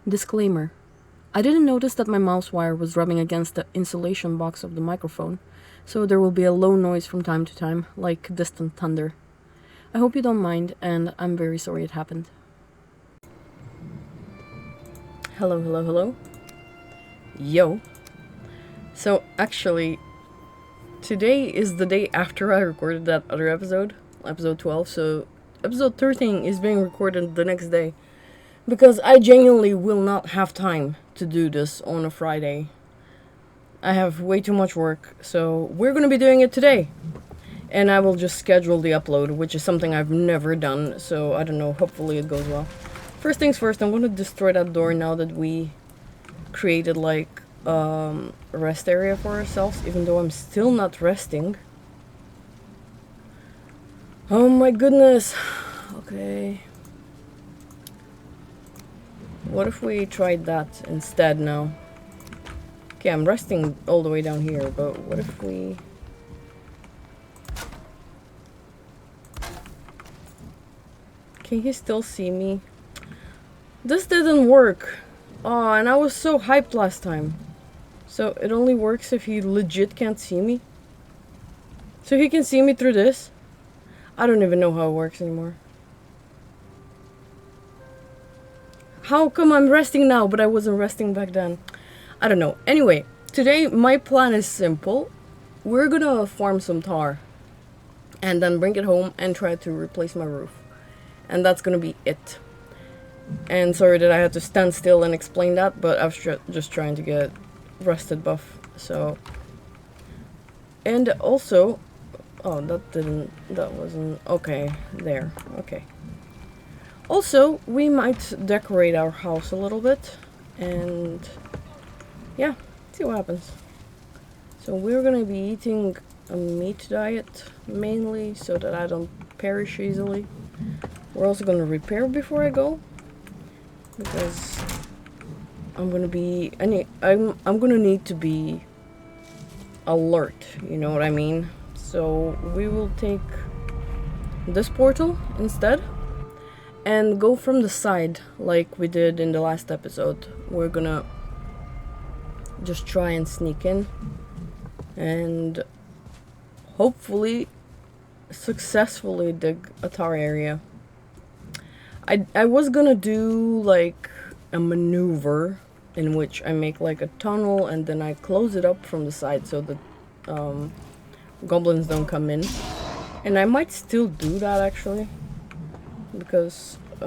Disclaimer. I didn't notice that my mouse wire was rubbing against the insulation box of the microphone, so there will be a low noise from time to time, like distant thunder. I hope you don't mind, and I'm very sorry it happened. Hello, hello, hello. Yo. So, actually, today is the day after I recorded that other episode, episode 12, so episode 13 is being recorded the next day. Because I genuinely will not have time to do this on a Friday. I have way too much work, so we're gonna be doing it today. And I will just schedule the upload, which is something I've never done, so I don't know, hopefully it goes well. First things first, I'm gonna destroy that door now that we created like a rest area for ourselves, even though I'm still not resting. Oh my goodness. Okay. What if we tried that instead now? Okay, I'm resting all the way down here, but what if we... Can he still see me? This didn't work. Oh, and I was so hyped last time. So it only works if he legit can't see me? So he can see me through this? I don't even know how it works anymore. How come I'm resting now, but I wasn't resting back then? I don't know. Anyway, today my plan is simple. We're gonna farm some tar. And then bring it home and try to replace my roof. And that's gonna be it. And sorry that I had to stand still and explain that, but I was just trying to get rusted buff. So... And also... Oh, that wasn't... Okay, there. Okay. Also, we might decorate our house a little bit, and yeah, see what happens. So we're gonna be eating a meat diet, mainly, so that I don't perish easily. We're also gonna repair before I go, because I'm gonna need to be alert, you know what I mean? So we will take this portal instead. And go from the side, like we did in the last episode. We're gonna just try and sneak in. And hopefully successfully dig a tar area. I was gonna do like a maneuver in which I make like a tunnel and then I close it up from the side so that goblins don't come in. And I might still do that actually. Because, I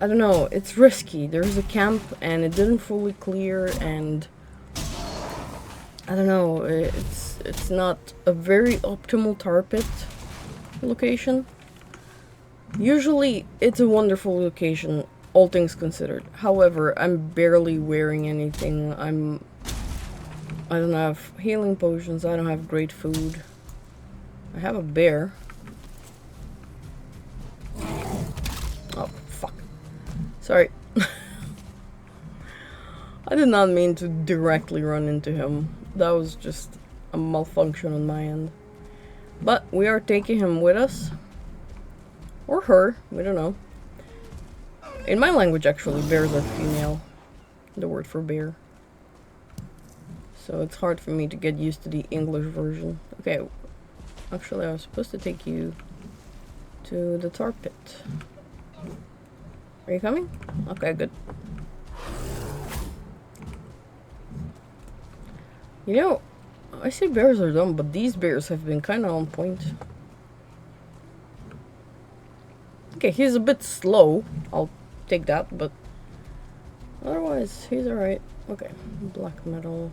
don't know, it's risky. There's a camp and it didn't fully clear and I don't know, it's not a very optimal tar pit location. Usually it's a wonderful location, all things considered. However, I'm barely wearing anything. I don't have healing potions, I don't have great food. I have a bear. Oh, fuck. Sorry. I did not mean to directly run into him. That was just a malfunction on my end. But we are taking him with us. Or her, we don't know. In my language, actually, bears are female. The word for bear. So it's hard for me to get used to the English version. Okay. Actually, I was supposed to take you to the tar pit. Are you coming? Okay, good. You know, I say bears are dumb, but these bears have been kind of on point. Okay, he's a bit slow. I'll take that, but otherwise, he's alright. Okay, black metal.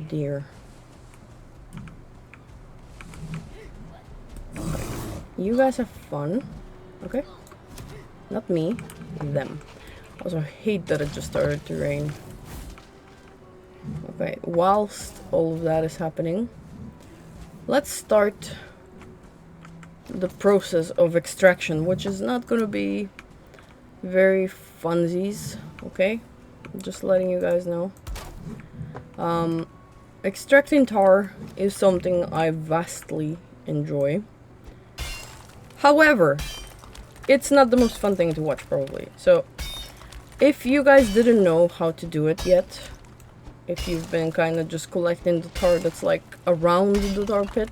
Deer. Okay. You guys have fun. Okay? Not me, them. Also hate that it just started to rain. Okay, whilst all of that is happening, let's start the process of extraction, which is not gonna be very funsies, okay? Just letting you guys know. Extracting tar is something I vastly enjoy. However, it's not the most fun thing to watch, probably. So, If you guys didn't know how to do it yet, if you've been kind of just collecting the tar that's like around the tar pit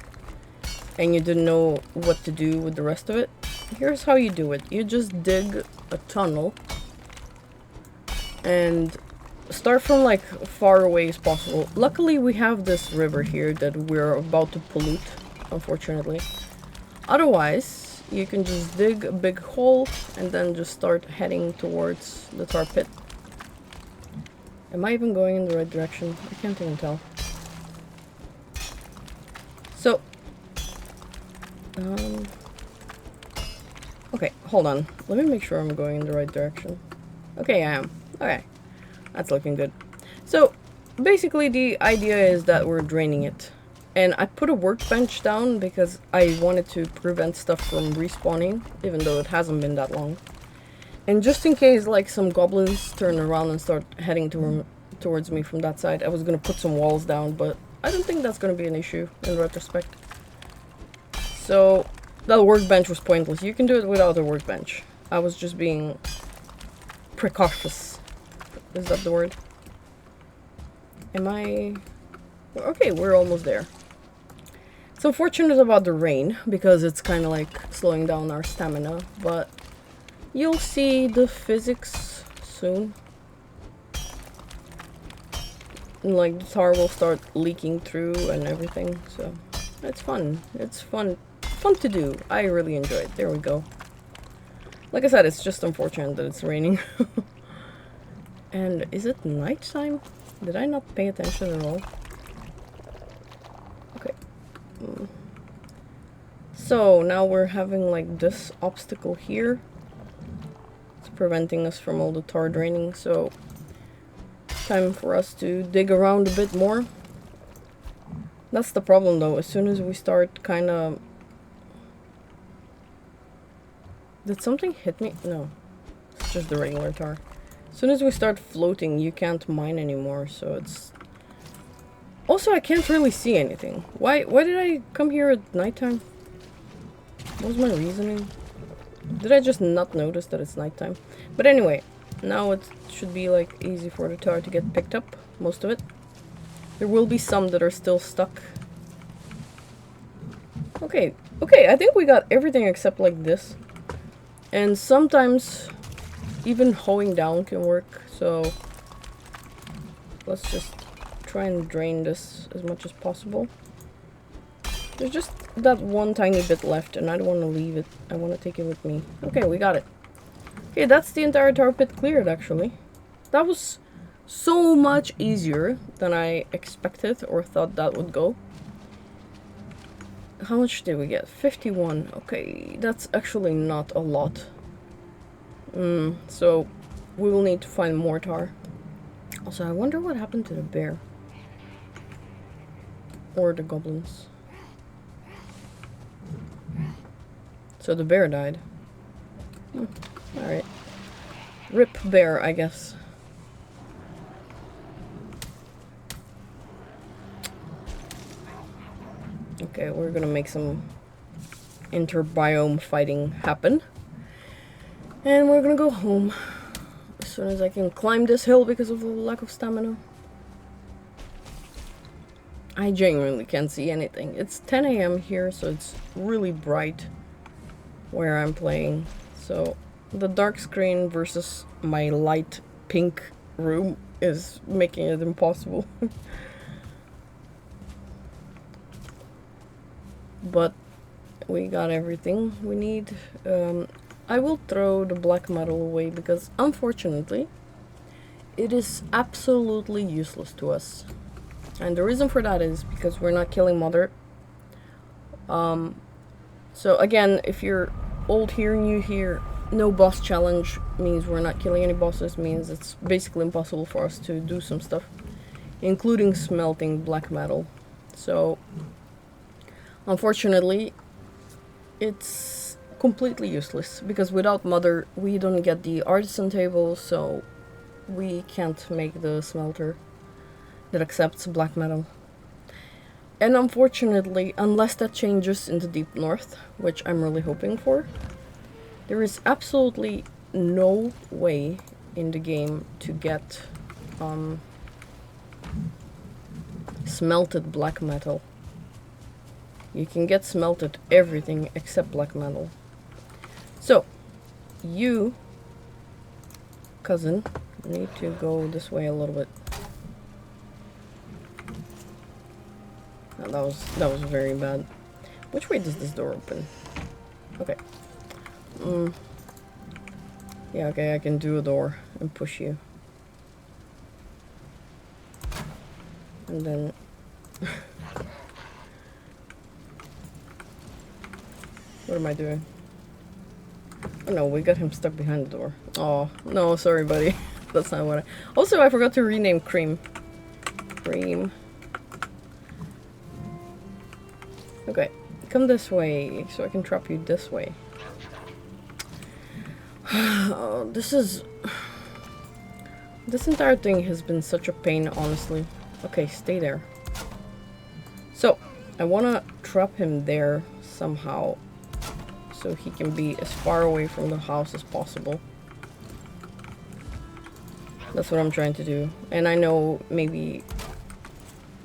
and you didn't know what to do with the rest of it, here's how you do it. You just dig a tunnel and start from like far away as possible. Luckily we have this river here that we're about to pollute, unfortunately. Otherwise, you can just dig a big hole and then just start heading towards the tar pit. Am I even going in the right direction? I can't even tell. So, okay, hold on. Let me make sure I'm going in the right direction. Okay, I am. Okay, that's looking good. So, basically the idea is that we're draining it. And I put a workbench down because I wanted to prevent stuff from respawning, even though it hasn't been that long. And just in case, like, some goblins turn around and start heading towards me from that side, I was gonna put some walls down, but I don't think that's gonna be an issue in retrospect. So, that workbench was pointless. You can do it without a workbench. I was just being precautious. Is that the word? Am I... Okay, we're almost there. It's unfortunate about the rain, because it's kind of like slowing down our stamina, but you'll see the physics soon. And like the tar will start leaking through and everything, so it's fun. It's fun to do. I really enjoy it. There we go. Like I said, it's just unfortunate that it's raining. And is it nighttime? Did I not pay attention at all? Okay. So now we're having like this obstacle here. It's preventing us from all the tar draining, so time for us to dig around a bit more. That's the problem though. As soon as we start kind of... Did something hit me? No. It's just the regular tar. As soon as we start floating, you can't mine anymore, so it's... Also, I can't really see anything. Why did I come here at nighttime? What was my reasoning? Did I just not notice that it's nighttime? But anyway, now it should be like easy for the tar to get picked up, most of it. There will be some that are still stuck. Okay, I think we got everything except like this. And sometimes even hoeing down can work, so let's just try and drain this as much as possible. There's just that one tiny bit left and I don't want to leave it. I want to take it with me. Okay, we got it. Okay, that's the entire tar pit cleared actually. That was so much easier than I expected or thought that would go. How much did we get? 51. Okay, that's actually not a lot. So we will need to find more tar. Also, I wonder what happened to the bear. Or the goblins. So the bear died. Alright. Rip bear, I guess. Okay, we're gonna make some inter-biome fighting happen. And we're gonna go home as soon as I can climb this hill because of the lack of stamina. I genuinely can't see anything. It's 10 AM here, so it's really bright where I'm playing. So the dark screen versus my light pink room is making it impossible. But we got everything we need. I will throw the black metal away because unfortunately it is absolutely useless to us. And the reason for that is because we're not killing Mother. So again, if you're old here, new here, no boss challenge means we're not killing any bosses, means it's basically impossible for us to do some stuff, including smelting black metal. So unfortunately, it's completely useless because without Mother, we don't get the artisan table, so we can't make the smelter that accepts black metal. And unfortunately, unless that changes in the deep north, which I'm really hoping for, there is absolutely no way in the game to get smelted black metal. You can get smelted everything except black metal. So, you, cousin, need to go this way a little bit. Oh, that was very bad. Which way does this door open? Okay. Yeah, okay, I can do a door and push you. And then... What am I doing? Oh no, we got him stuck behind the door. Oh, no, sorry buddy. That's not what I... Also, I forgot to rename Cream. Cream. Okay, come this way so I can trap you this way. Oh, this entire thing has been such a pain, honestly. Okay, stay there. So, I wanna trap him there somehow so he can be as far away from the house as possible. That's what I'm trying to do. And I know maybe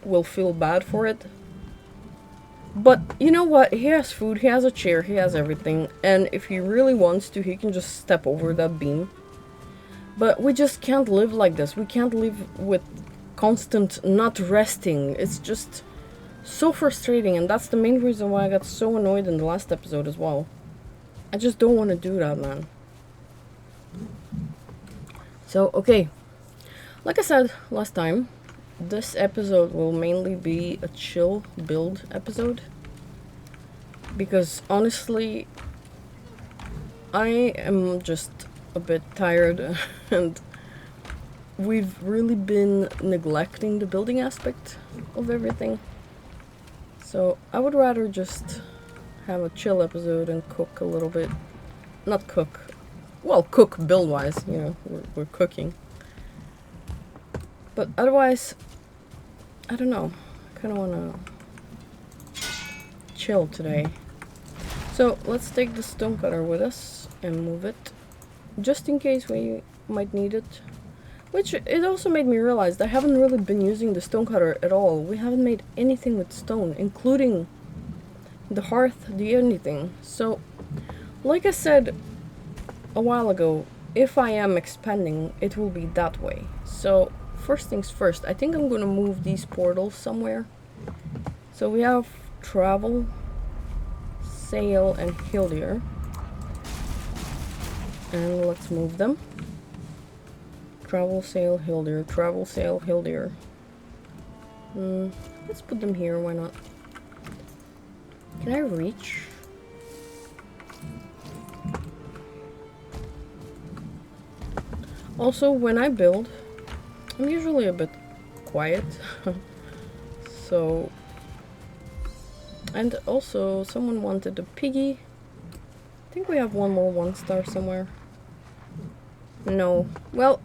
we'll feel bad for it. But you know what? He has food, he has a chair, he has everything. And if he really wants to, he can just step over that beam. But we just can't live like this. We can't live with constant not resting. It's just so frustrating. And that's the main reason why I got so annoyed in the last episode as well. I just don't want to do that, man. So, okay. Like I said last time, this episode will mainly be a chill build episode. Because honestly, I am just a bit tired and we've really been neglecting the building aspect of everything. So I would rather just have a chill episode and cook a little bit. Not cook. Well, cook build-wise, you know, we're cooking. But otherwise, I don't know. I kind of want to chill today. So let's take the stonecutter with us and move it. Just in case we might need it. Which, it also made me realize that I haven't really been using the stonecutter at all. We haven't made anything with stone, including the hearth, the anything. So, like I said a while ago, if I am expanding, it will be that way. So, first things first, I think I'm gonna move these portals somewhere. So we have travel, sail, and Hildir. And let's move them. Travel, sail, Hildir. Travel, sail, Hildir. Let's put them here, why not? Can I reach? Also, when I build, I'm usually a bit quiet. So... And also, someone wanted a piggy. I think we have one more 1-star somewhere. No. Well,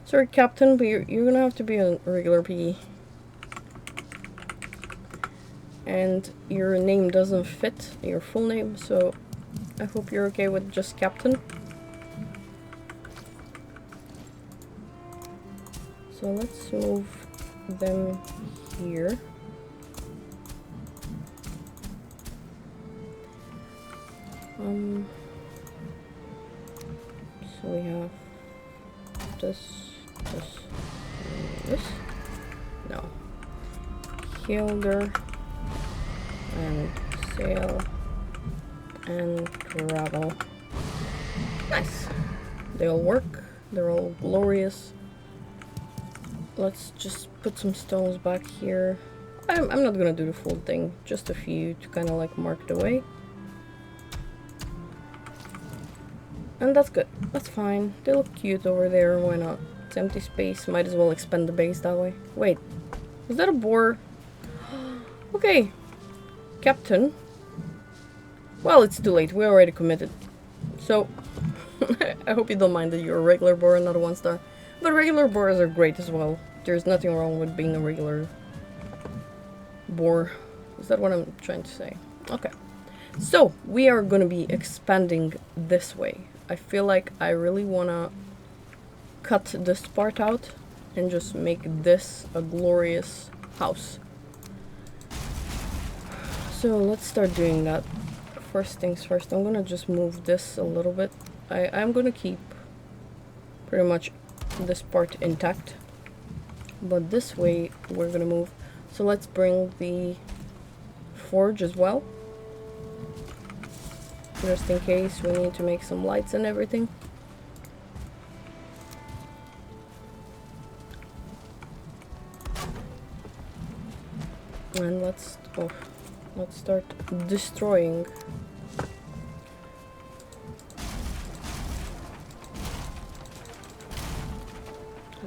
sorry, Captain, but you're gonna have to be a regular piggy. And your name doesn't fit your full name, so I hope you're okay with just Captain. So let's move them here. So we have this, this. No. Hildir and sail and travel. Nice. They all work. They're all glorious. Let's just put some stones back here. I'm not gonna do the full thing, just a few to kind of like mark the way. And that's good. That's fine. They look cute over there. Why not? It's empty space. Might as well expand the base that way. Wait. Is that a boar? Okay. Captain. Well, it's too late. We already committed. So, I hope you don't mind that you're a regular boar and not a 1-star. But regular boars are great as well. There's nothing wrong with being a regular boar. Is that what I'm trying to say? Okay. So, we are gonna be expanding this way. I feel like I really wanna cut this part out and just make this a glorious house. So let's start doing that. First things first, I'm gonna just move this a little bit. I'm gonna keep pretty much this part intact, but this way we're gonna move. So let's bring the forge as well, just in case we need to make some lights and everything. And let's start destroying.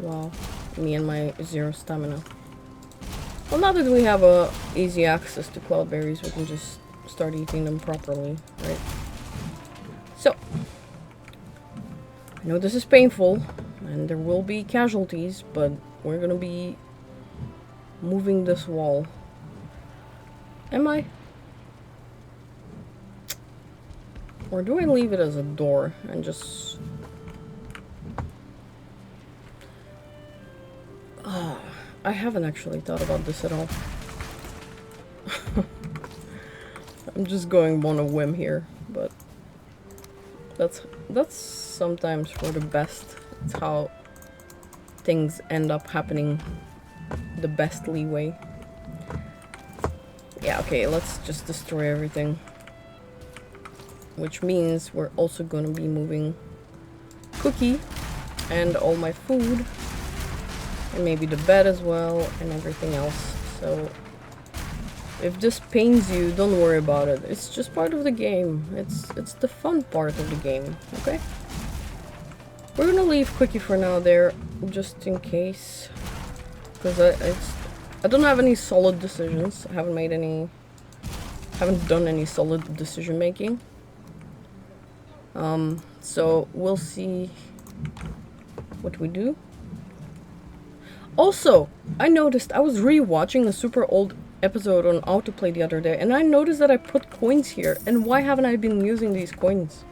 Wow, me and my 0 stamina. Well, now that we have easy access to cloudberries, we can just start eating them properly, right? So, I know this is painful, and there will be casualties, but we're gonna be moving this wall. Am I? Or do I leave it as a door and just... I haven't actually thought about this at all. I'm just going on a whim here, but that's sometimes for the best. It's how things end up happening the bestly way. Yeah, okay, let's just destroy everything. Which means we're also gonna be moving Cookie and all my food. And maybe the bed as well, and everything else. So, if this pains you, don't worry about it. It's just part of the game. It's the fun part of the game, okay? We're gonna leave Quickie for now there, just in case. Because I don't have any solid decisions. I haven't done any solid decision making. So we'll see what we do. Also, I noticed I was re-watching a super old episode on autoplay the other day, and I noticed that I put coins here. And why haven't I been using these coins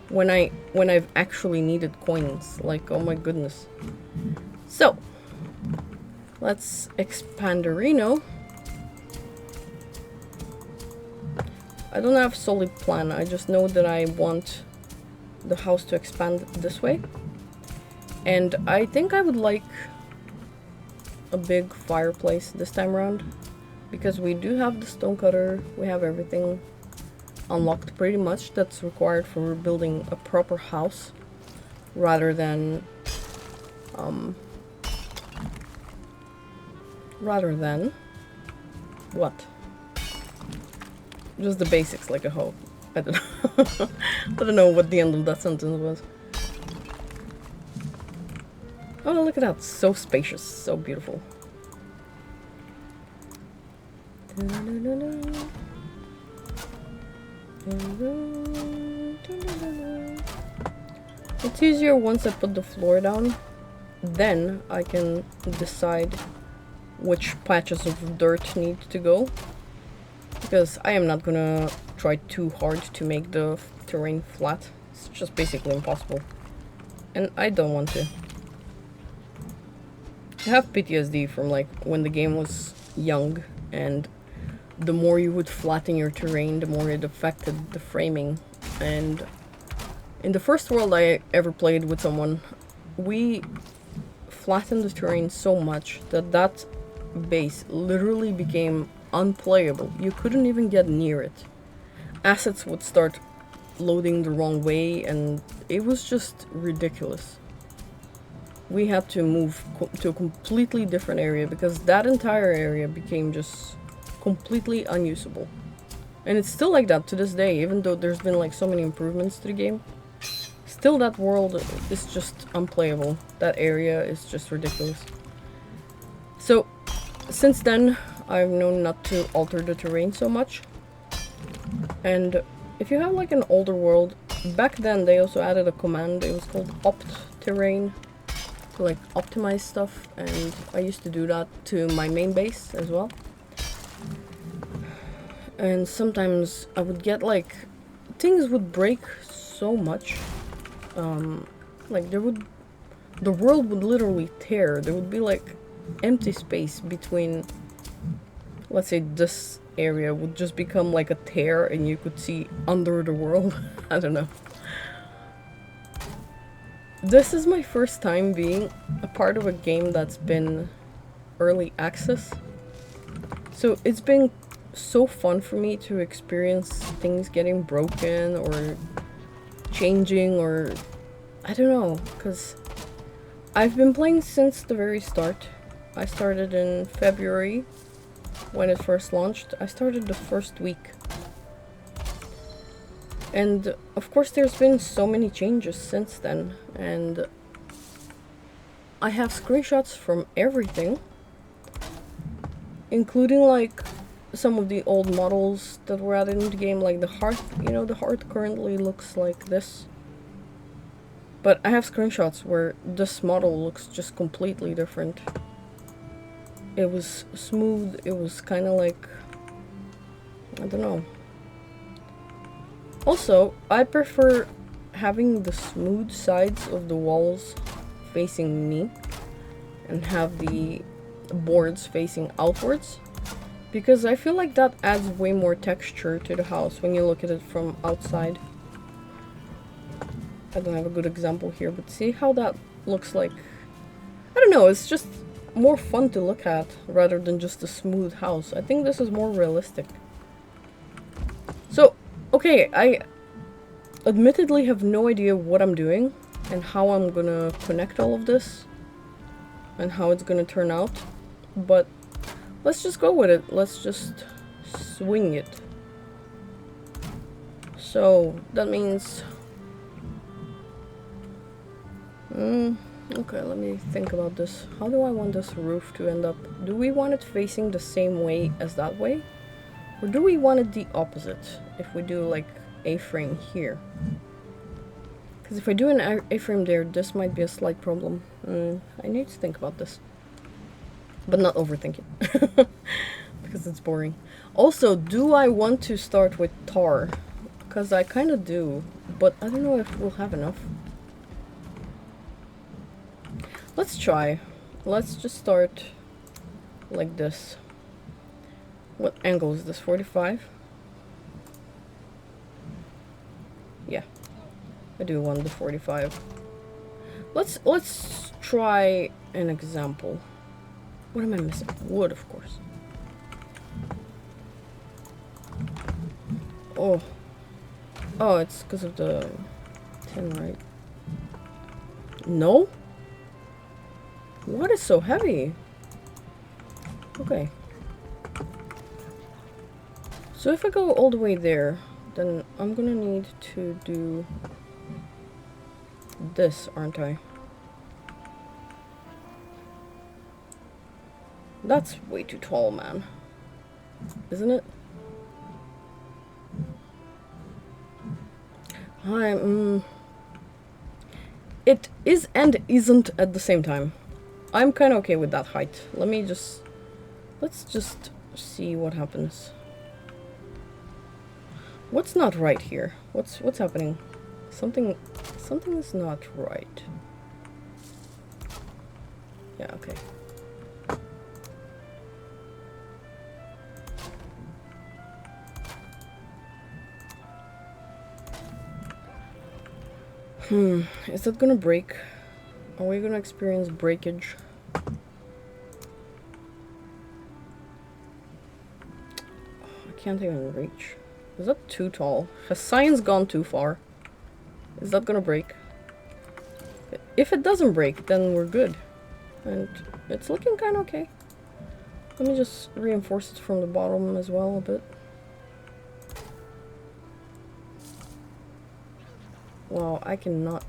when I've actually needed coins? Like, oh my goodness. So, let's expand the Reno. I don't have a solid plan. I just know that I want the house to expand this way. And I think I would like a big fireplace this time around, because we do have the stonecutter, we have everything unlocked pretty much that's required for building a proper house, rather than what? Just the basics, like a hoe. I don't know. I don't know what the end of that sentence was. Oh, look at that. So spacious. So beautiful. It's easier once I put the floor down. Then I can decide which patches of dirt need to go. Because I am not gonna try too hard to make the terrain flat. It's just basically impossible. And I don't want to. I have PTSD from like when the game was young, and the more you would flatten your terrain, the more it affected the framing. And in the first world I ever played with someone, we flattened the terrain so much that that base literally became unplayable. You couldn't even get near it. Assets would start loading the wrong way, and it was just ridiculous. We had to move to a completely different area because that entire area became just completely unusable. And it's still like that to this day, even though there's been like so many improvements to the game. Still, that world is just unplayable. That area is just ridiculous. So, since then, I've known not to alter the terrain so much. And if you have like an older world, back then they also added a command. It was called opt terrain, to like optimize stuff, and I used to do that to my main base as well. And sometimes I would get like, things would break so much. Like there would the world would literally tear. There would be like empty space between, let's say this area would just become like a tear and you could see under the world. I don't know. This is my first time being a part of a game that's been early access. So it's been so fun for me to experience things getting broken or changing, or I don't know, because I've been playing since the very start. I started in February when it first launched. I started the first week. And of course there's been so many changes since then, and I have screenshots from everything, including like some of the old models that were added in the game, like the hearth. You know, the hearth currently looks like this. But I have screenshots where this model looks just completely different. It was smooth, it was kind of like, I don't know. Also, I prefer having the smooth sides of the walls facing me and have the boards facing outwards, because I feel like that adds way more texture to the house when you look at it from outside. I don't have a good example here, but see how that looks like? I don't know, it's just more fun to look at rather than just a smooth house. I think this is more realistic. So, okay, I admittedly have no idea what I'm doing and how I'm gonna connect all of this and how it's gonna turn out, but let's just go with it. Let's just swing it. So that means okay, let me think about this. How do I want this roof to end up? Do we want it facing the same way as that way, or do we want it the opposite if we do like A-frame here? Because if I do an A-frame there, this might be a slight problem. I need to think about this, but not overthink it because it's boring. Also, do I want to start with tar? Because I kind of do, but I don't know if we'll have enough. Let's try. Let's just start like this. What angle is this? 45? Yeah, I do want the 45. Let's try an example. What am I missing? Wood, of course. Oh, it's because of the tin, right? No? What is so heavy? Okay. So if I go all the way there, then I'm gonna need to do this, aren't I? That's way too tall, man. Isn't it? It is and isn't at the same time. I'm kind of okay with that height. Let's just see what happens. What's not right here? What's happening? Something is not right. Yeah, okay. Is that gonna break? Are we gonna experience breakage? I can't even reach. Is that too tall? Has science gone too far? Is that gonna break? If it doesn't break, then we're good. And it's looking kind of okay. Let me just reinforce it from the bottom as well a bit. Wow, I cannot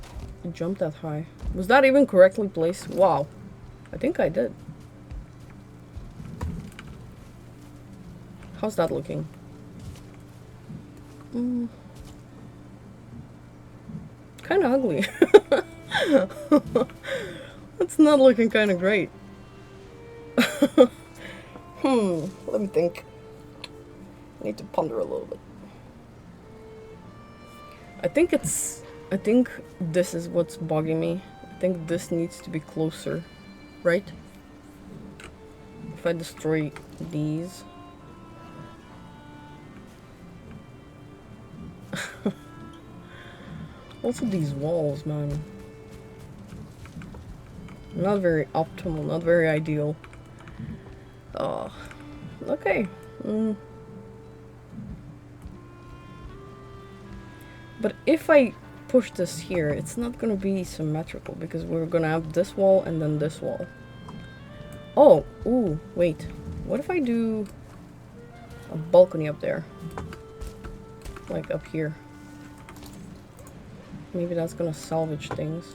jump that high. Was that even correctly placed? Wow. I think I did. How's that looking? Kind of ugly. It's not looking kind of great. Let me think. I need to ponder a little bit. I think this is what's bugging me. think this needs to be closer, right? If I destroy these. Also these walls, man. Not very optimal, not very ideal. Oh, okay. But if I push this here, it's not gonna be symmetrical because we're gonna have this wall and then this wall. Oh, ooh, wait. What if I do a balcony up there? Like up here. Maybe that's gonna salvage things.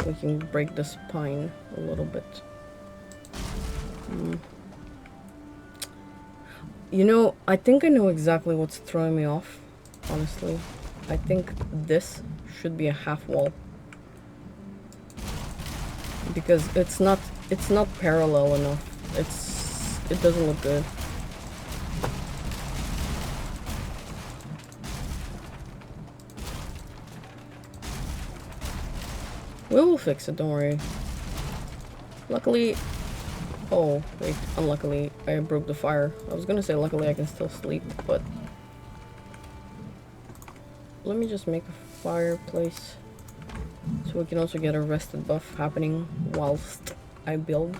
We can break this pine a little bit. You know, I think I know exactly what's throwing me off, honestly. I think this should be a half wall. Because it's not parallel enough. It doesn't look good. We will fix it, don't worry. Luckily... Oh, wait, unluckily, I broke the fire. I was gonna say luckily I can still sleep, but... Let me just make a fireplace. So we can also get a rested buff happening whilst I build.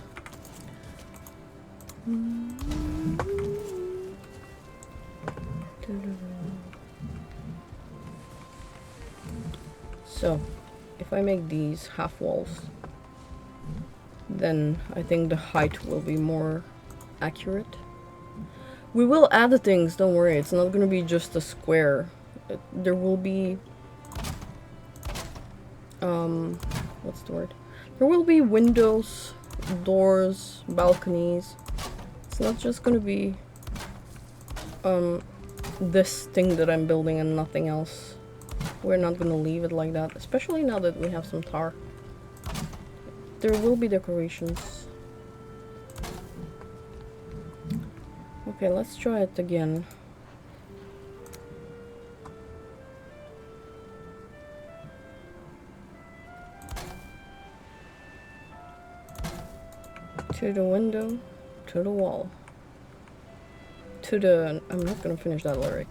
So, if I make these half walls, then I think the height will be more accurate. We will add the things, don't worry, it's not gonna be just a square. There will be... what's the word? There will be windows, doors, balconies. It's not just gonna be this thing that I'm building and nothing else. We're not gonna leave it like that, especially now that we have some tar. There will be decorations. Okay, let's try it again. To the window, to the wall, to the... I'm not gonna finish that lyric.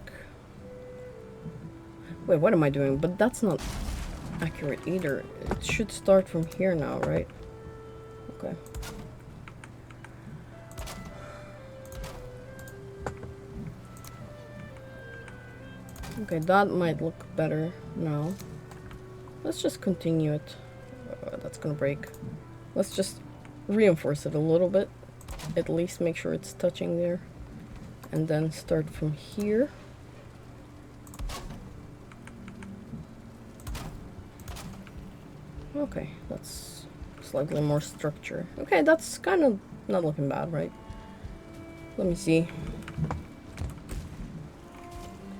Wait, what am I doing? But that's not accurate either. It should start from here now, right? Okay. Okay, that might look better now. Let's just continue it. That's gonna break. Let's just reinforce it a little bit. At least make sure it's touching there. And then start from here. Okay, that's slightly more structure. Okay, that's kind of not looking bad, right? Let me see.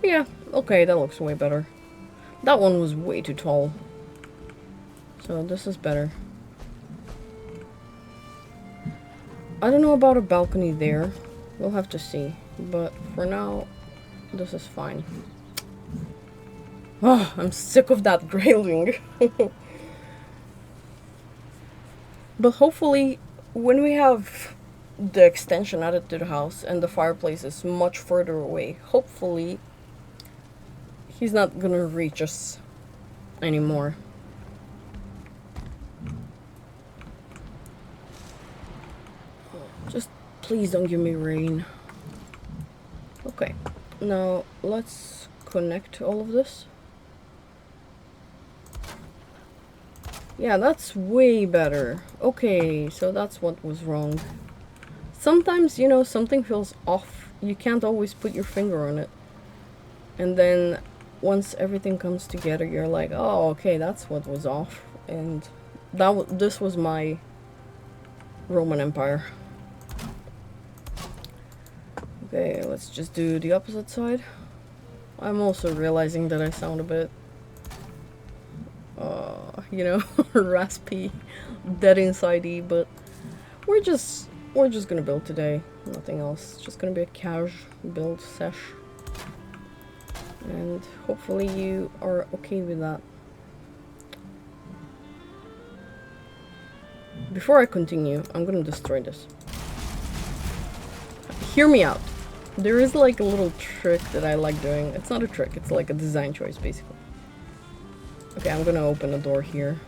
Yeah, okay, that looks way better. That one was way too tall. So this is better. I don't know about a balcony there. We'll have to see. But for now, this is fine. Oh, I'm sick of that railing. But hopefully, when we have the extension added to the house and the fireplace is much further away, hopefully he's not gonna reach us anymore. Just please don't give me rain. Okay, now let's connect all of this. Yeah, that's way better. Okay, so that's what was wrong. Sometimes, you know, something feels off. You can't always put your finger on it. And then once everything comes together, you're like, oh, okay, that's what was off. And this was my Roman Empire. Okay, let's just do the opposite side. I'm also realizing that I sound a bit you know, raspy, dead inside-y, but we're just gonna build today, nothing else. It's just gonna be a cash build sesh. And hopefully you are okay with that. Before I continue, I'm gonna destroy this. Hear me out. There is like a little trick that I like doing. It's not a trick, it's like a design choice basically. Okay, I'm gonna open a door here.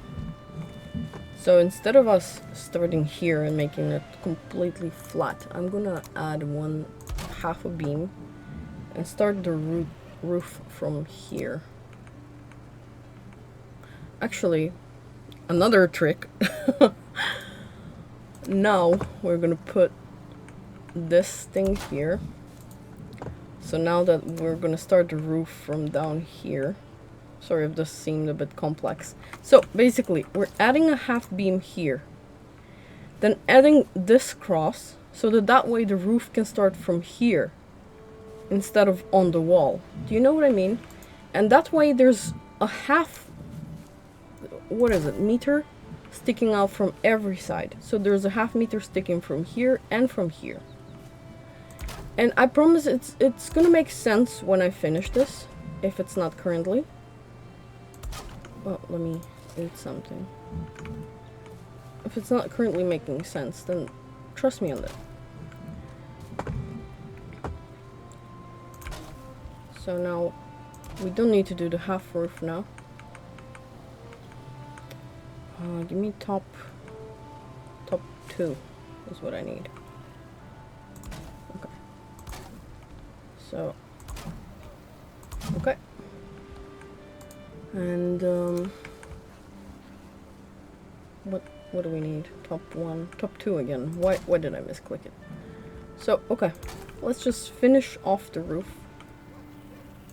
So instead of us starting here and making it completely flat, I'm gonna add half a beam and start the roof from here. Actually, another trick. Now we're gonna put this thing here. So now that we're gonna start the roof from down here. Sorry if this seemed a bit complex. So basically, we're adding a half beam here. Then adding this cross, so that way the roof can start from here instead of on the wall. Do you know what I mean? And that way there's a half, what is it, meter sticking out from every side. So there's a half meter sticking from here and from here. And I promise it's gonna make sense when I finish this, if it's not currently. Well, let me eat something. If it's not currently making sense, then trust me on that. So now, we don't need to do the half roof now. Give me top 2 is what I need. Okay. So, okay. And what do we need? Top 1, top 2 again. Why did I misclick it? So okay, let's just finish off the roof.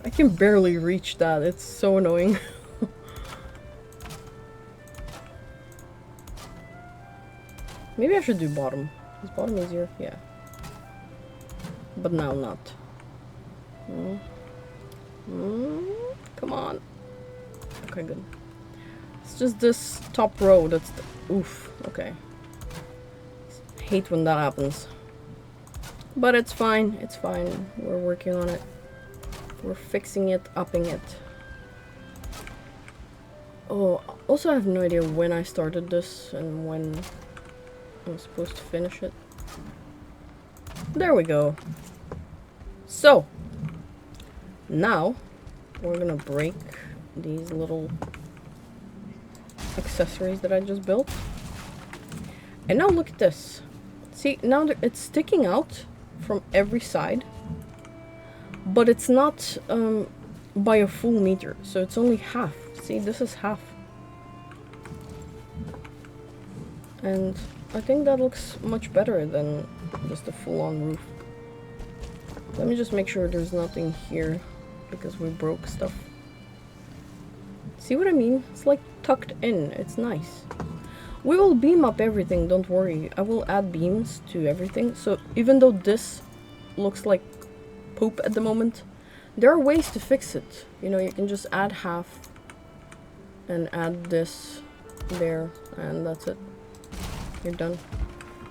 I can barely reach that. It's so annoying. Maybe I should do bottom. Is bottom easier? Yeah. But now not. Come on. Okay, good. It's just this top row that's the... Oof. Okay. I hate when that happens. But it's fine. It's fine. We're working on it. We're fixing it, upping it. Oh, also I have no idea when I started this and when I'm supposed to finish it. There we go. So, now we're gonna break these little accessories that I just built. And now look at this. See, now it's sticking out from every side, but it's not by a full meter, so it's only half. See, this is half. And I think that looks much better than just a full-on roof. Let me just make sure there's nothing here, because we broke stuff. See what I mean? It's like tucked in. It's nice. We will beam up everything, don't worry. I will add beams to everything. So even though this looks like poop at the moment, there are ways to fix it. You know, you can just add half and add this there, and that's it. You're done.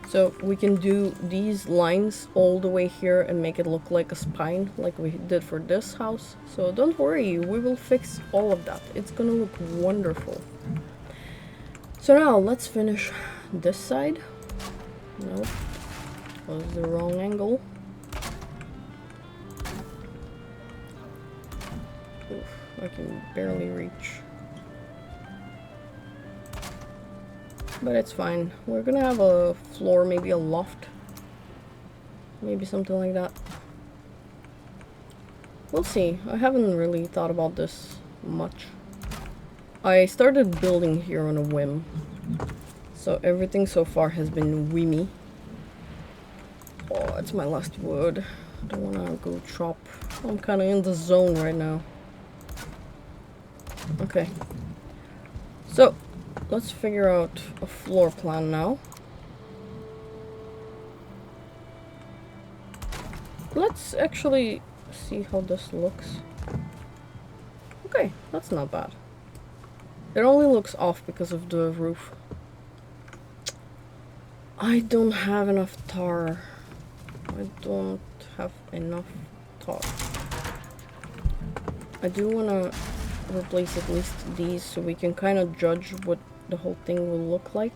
So we can do these lines all the way here and make it look like a spine, like we did for this house. So don't worry, we will fix all of that. It's gonna look wonderful. So now let's finish this side. Nope, that was the wrong angle. Oof, I can barely reach. But it's fine. We're gonna have a floor, maybe a loft. Maybe something like that. We'll see. I haven't really thought about this much. I started building here on a whim. So everything so far has been whimmy. Oh, it's my last wood. I don't wanna go chop. I'm kinda in the zone right now. Okay. So, let's figure out a floor plan now. Let's actually see how this looks. Okay, that's not bad. It only looks off because of the roof. I don't have enough tar. I don't have enough tar. I do want to replace at least these so we can kind of judge what the whole thing will look like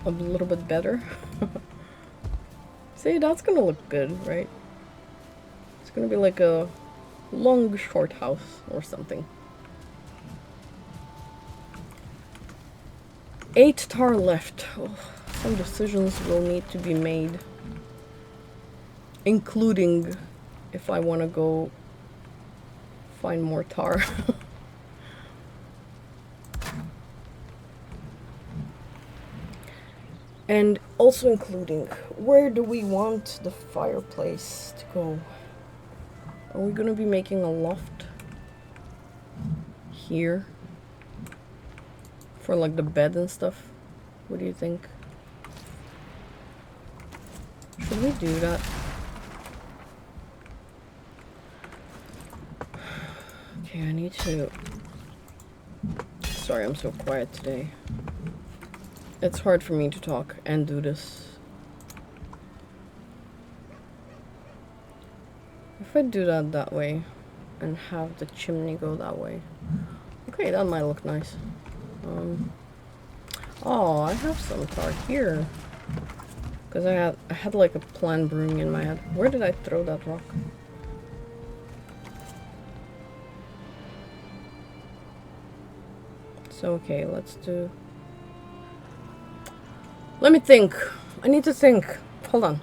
a little bit better. See, that's gonna look good, right? It's gonna be like a long short house or something. 8 tar left. Oh, some decisions will need to be made, including if I want to go find more tar. And also including, where do we want the fireplace to go? Are we gonna be making a loft here for like the bed and stuff? What do you think? Should we do that? Okay, I need to... Sorry, I'm so quiet today. It's hard for me to talk and do this. If I do that way and have the chimney go that way. Okay, that might look nice. Oh, I have some tar here. Because I had like a plan brewing in my head. Where did I throw that rock? So, okay, let's do... Let me think. I need to think. Hold on.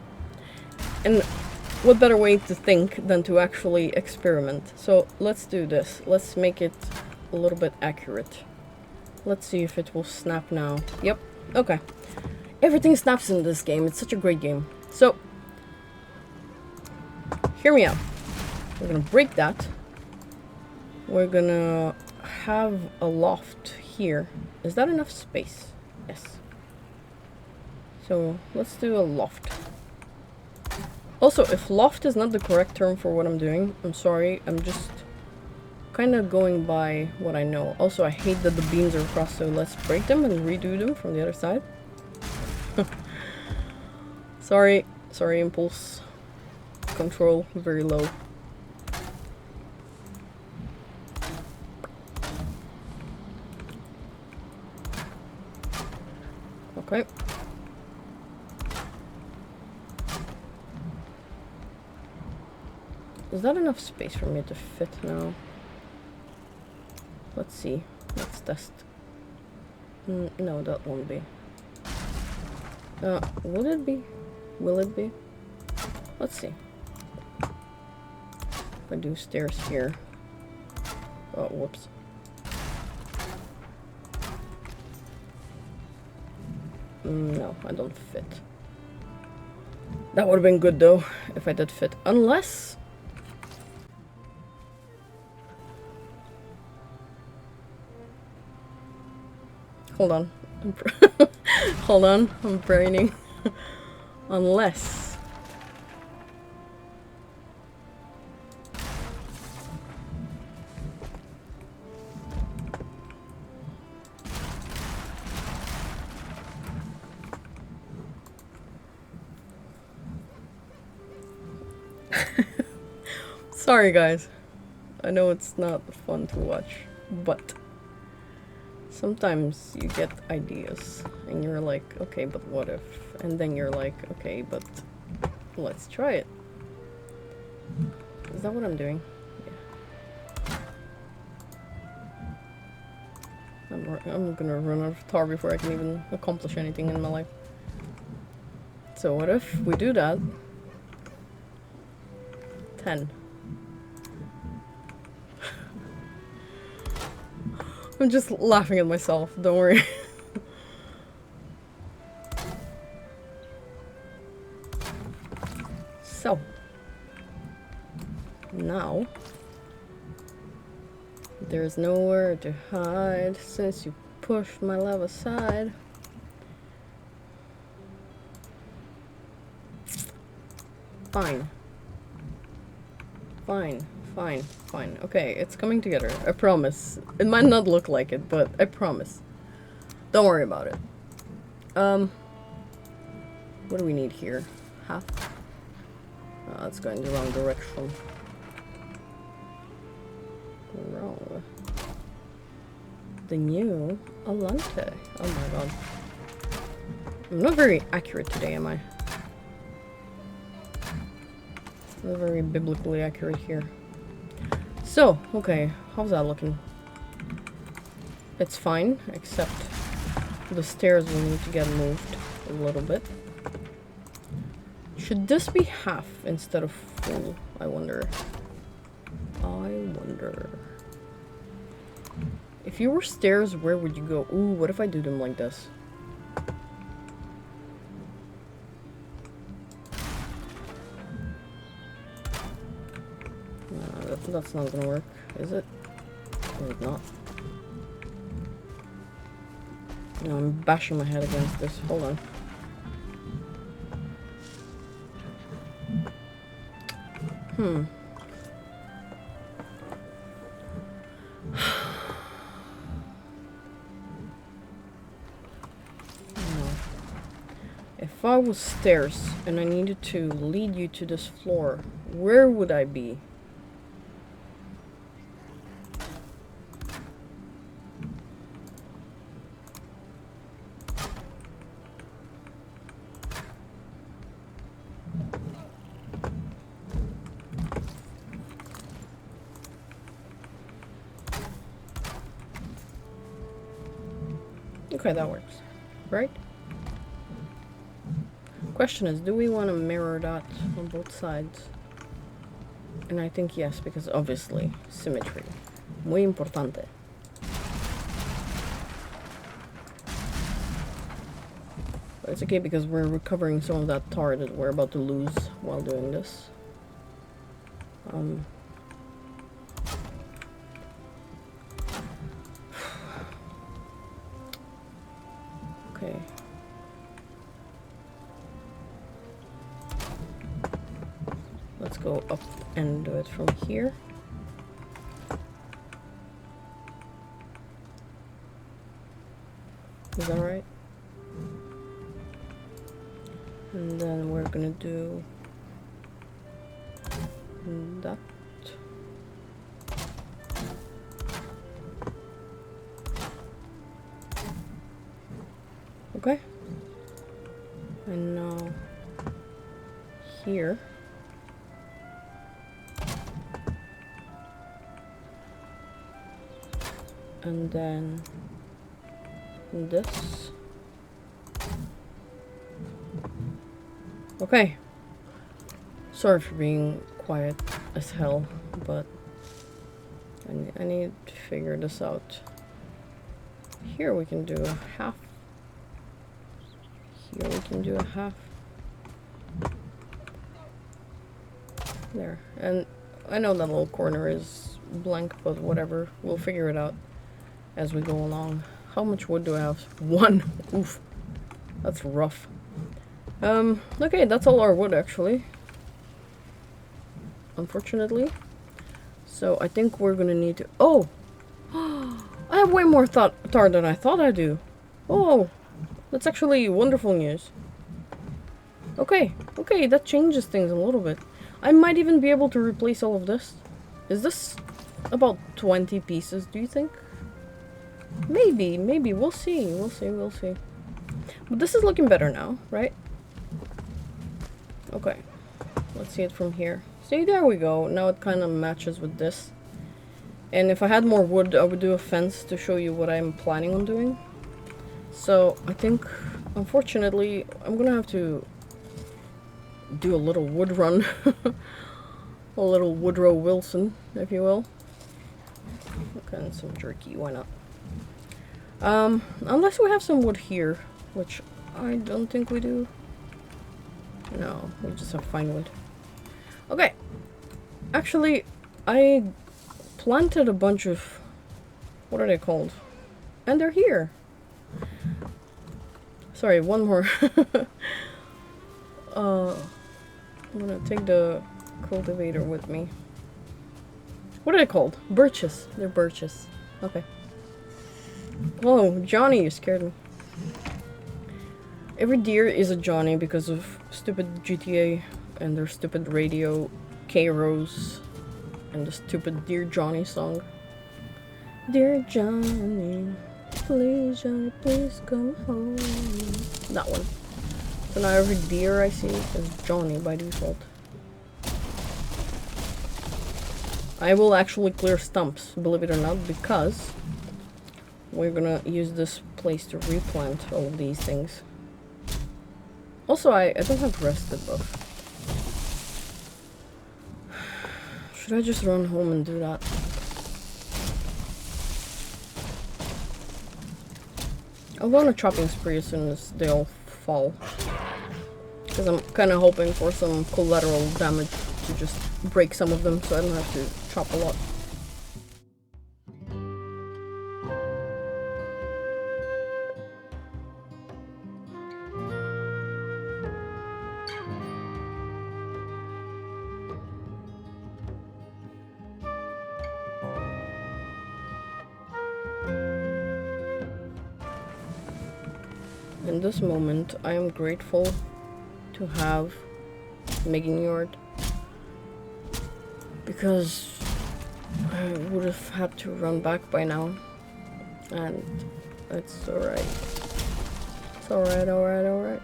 And what better way to think than to actually experiment? So let's do this. Let's make it a little bit accurate. Let's see if it will snap now. Yep. Okay. Everything snaps in this game. It's such a great game. So, hear me out. We're gonna break that. We're gonna have a loft here. Is that enough space? Yes. So let's do a loft. Also, if loft is not the correct term for what I'm doing, I'm sorry. I'm just kind of going by what I know. Also, I hate that the beams are across, so let's break them and redo them from the other side. Sorry, impulse control very low. Okay. Is that enough space for me to fit now? Let's see. Let's test. No, that won't be. Would it be? Will it be? Let's see. If I do stairs here. Oh, whoops. No, I don't fit. That would have been good though, if I did fit. Unless... Hold on. Hold on, I'm braining. Unless... Sorry guys. I know it's not fun to watch, but sometimes you get ideas and you're like, okay, but what if? And then you're like, okay, but let's try it. Is that what I'm doing? Yeah. I'm gonna run out of tar before I can even accomplish anything in my life. So what if we do that? 10. I'm just laughing at myself, don't worry. So, now, there's nowhere to hide since you pushed my love aside. Fine. Fine. Okay, it's coming together. I promise. It might not look like it, but I promise. Don't worry about it. What do we need here? Half? That's going the wrong direction. Wrong. The new Alante. Oh my god. I'm not very accurate today, am I? Not very biblically accurate here. So, okay, how's that looking? It's fine, except the stairs will need to get moved a little bit. Should this be half instead of full? I wonder. If you were stairs, where would you go? Ooh, what if I do them like this? That's not gonna work, is it? Or is it not? No, I'm bashing my head against this. Hold on. No. If I was stairs and I needed to lead you to this floor, where would I be? Okay, that works, right? Question is, do we want to mirror that on both sides? And I think yes, because obviously, symmetry. Muy importante. But it's okay because we're recovering some of that tar that we're about to lose while doing this. Okay. Let's go up and do it from here. Is that right? And then we're gonna do that. Okay. And now here. And then this. Okay. Sorry for being quiet as hell, but I need to figure this out. Here we can do a half. Here we can do a half. There. And I know that little corner is blank, but whatever. We'll figure it out as we go along. How much wood do I have? 1. Oof. That's rough. Okay, that's all our wood actually. Unfortunately. So I think we're gonna need to... Oh! I have way more tar than I thought I do. Oh! That's actually wonderful news. Okay, okay, that changes things a little bit. I might even be able to replace all of this. Is this about 20 pieces, do you think? Maybe, we'll see, we'll see. But this is looking better now, right? Okay, let's see it from here. See, there we go. Now it kind of matches with this. And if I had more wood, I would do a fence to show you what I'm planning on doing. So, I think, unfortunately, I'm gonna have to do a little wood run. A little Woodrow Wilson, if you will. Okay, and some jerky, why not? Unless we have some wood here, which I don't think we do. No, we just have fine wood. Okay. Actually, I planted a bunch of... What are they called? And they're here. Sorry, one more. I'm gonna take the cultivator with me. What are they called? Birches. They're birches. Okay. Oh, Johnny, you scared me. Every deer is a Johnny because of stupid GTA and their stupid radio K-Rose and the stupid Dear Johnny song. Dear Johnny, please come home. That one. So now every deer I see is Johnny by default. I will actually clear stumps, believe it or not, because we're gonna use this place to replant all of these things. Also, I don't have rested buff. Should I just run home and do that? I'll go on a chopping spree as soon as they all fall. Because I'm kind of hoping for some collateral damage to just break some of them so I don't have to chop a lot. In this moment, I am grateful to have making yard, because I would have had to run back by now, and it's alright. It's alright.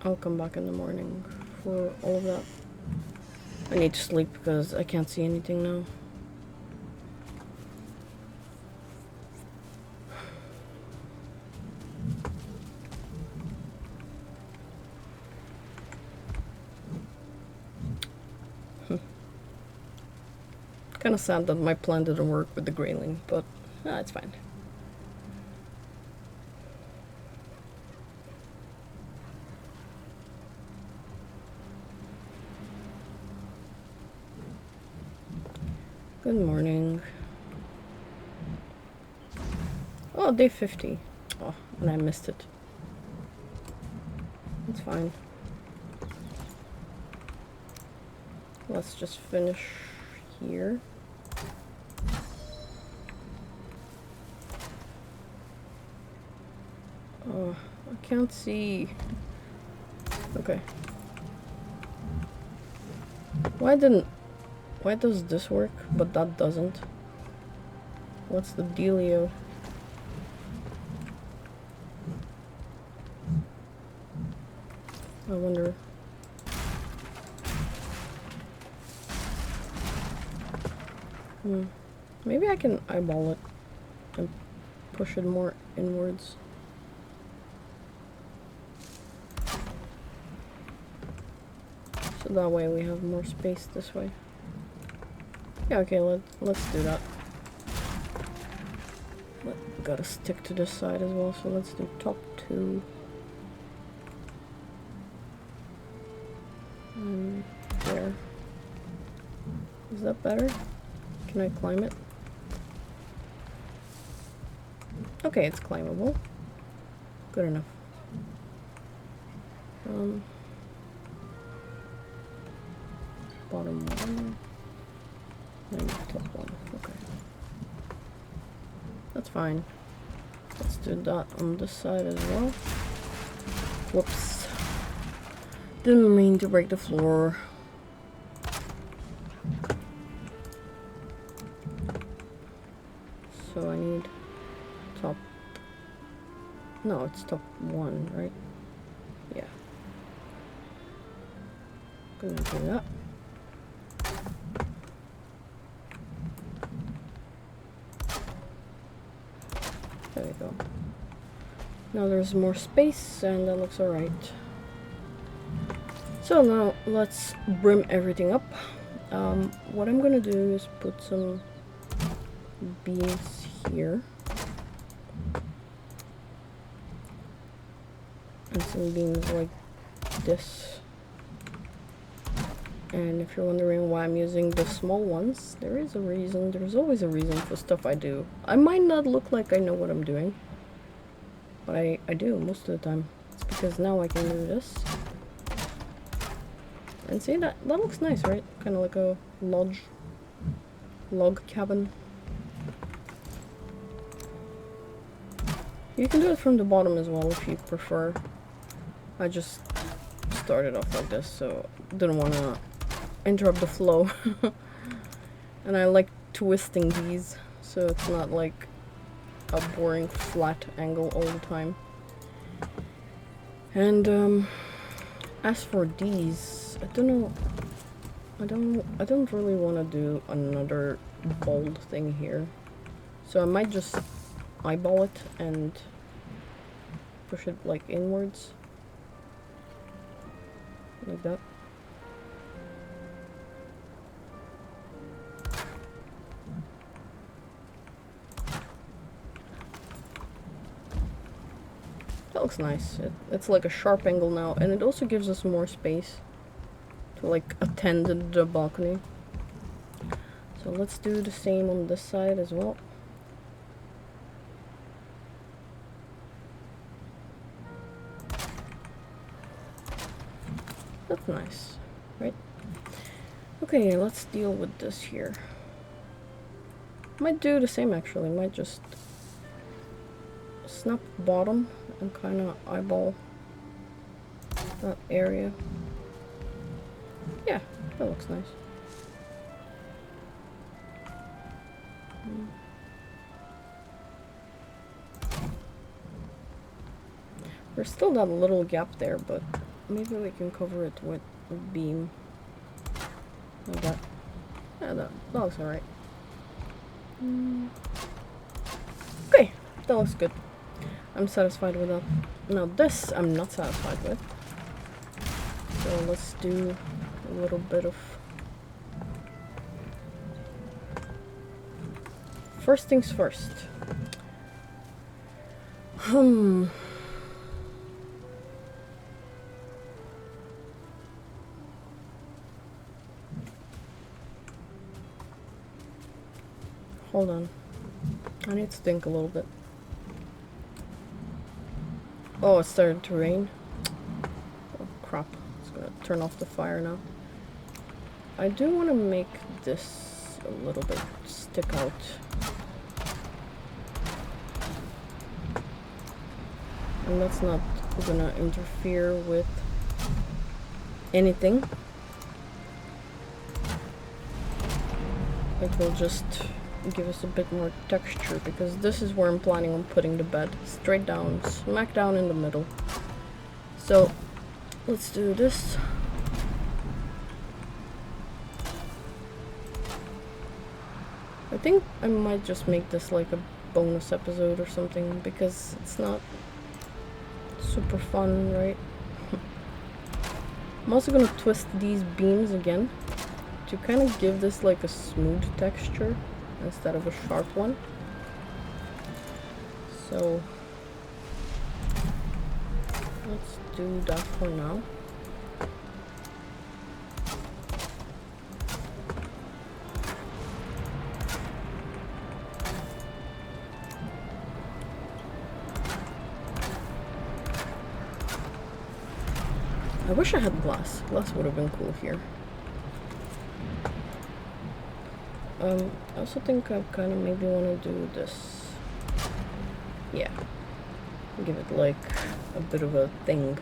I'll come back in the morning for all of that. I need to sleep because I can't see anything now. Kind of sad that my plan didn't work with the grayling, but it's fine. Good morning. Oh, day 50. Oh, and I missed it. That's fine. Let's just finish here. Oh, I can't see. Okay. Why does this work, but that doesn't? What's the dealio? I wonder. Maybe I can eyeball it and push it more inwards. So that way we have more space this way. Yeah, okay, let's do that. Gotta stick to this side as well, so let's do top 2. And there. Is that better? Can I climb it? Okay, it's climbable. Good enough. Bottom 1. And top 1. Okay. That's fine. Let's do that on this side as well. Whoops. Didn't mean to break the floor. So I need top... No, it's top 1, right? Yeah. Gonna do that. There we go. Now there's more space and that looks alright. So now let's brim everything up. What I'm gonna do is put some beams here. And some beams like this. And if you're wondering why I'm using the small ones, there is a reason. There's always a reason for stuff I do. I might not look like I know what I'm doing, but I do most of the time. It's because now I can do this. And see, that looks nice, right? Kind of like a log cabin. You can do it from the bottom as well if you prefer. I just started off like this, so didn't want to interrupt the flow. And I like twisting these, so it's not like a boring flat angle all the time. And as for these, I don't know. I don't really want to do another bold thing here, so I might just eyeball it and push it like inwards, like that. That looks nice. It's like a sharp angle now, and it also gives us more space to like attend the balcony. So let's do the same on this side as well. That's nice, right? Okay, let's deal with this here. Might do the same actually. Might just snap bottom and kind of eyeball that area. Yeah, that looks nice. There's still that little gap there, but maybe we can cover it with a beam. Like that. Yeah, that looks alright. Okay, that looks good. I'm satisfied with that. Now this I'm not satisfied with. So let's do a little bit of... First things first. Hold on. I need to think a little bit. Oh, it started to rain. Oh, crap. It's gonna turn off the fire now. I do want to make this a little bit stick out. And that's not gonna interfere with anything. It will just give us a bit more texture, because this is where I'm planning on putting the bed. Straight down, smack down in the middle. So let's do this. I think I might just make this like a bonus episode or something, because it's not super fun, right? I'm also gonna twist these beams again to kind of give this like a smooth texture instead of a sharp one. So let's do that for now. I wish I had glass. Glass would have been cool here. I also think I kind of maybe want to do this. Yeah. Give it like a bit of a thing.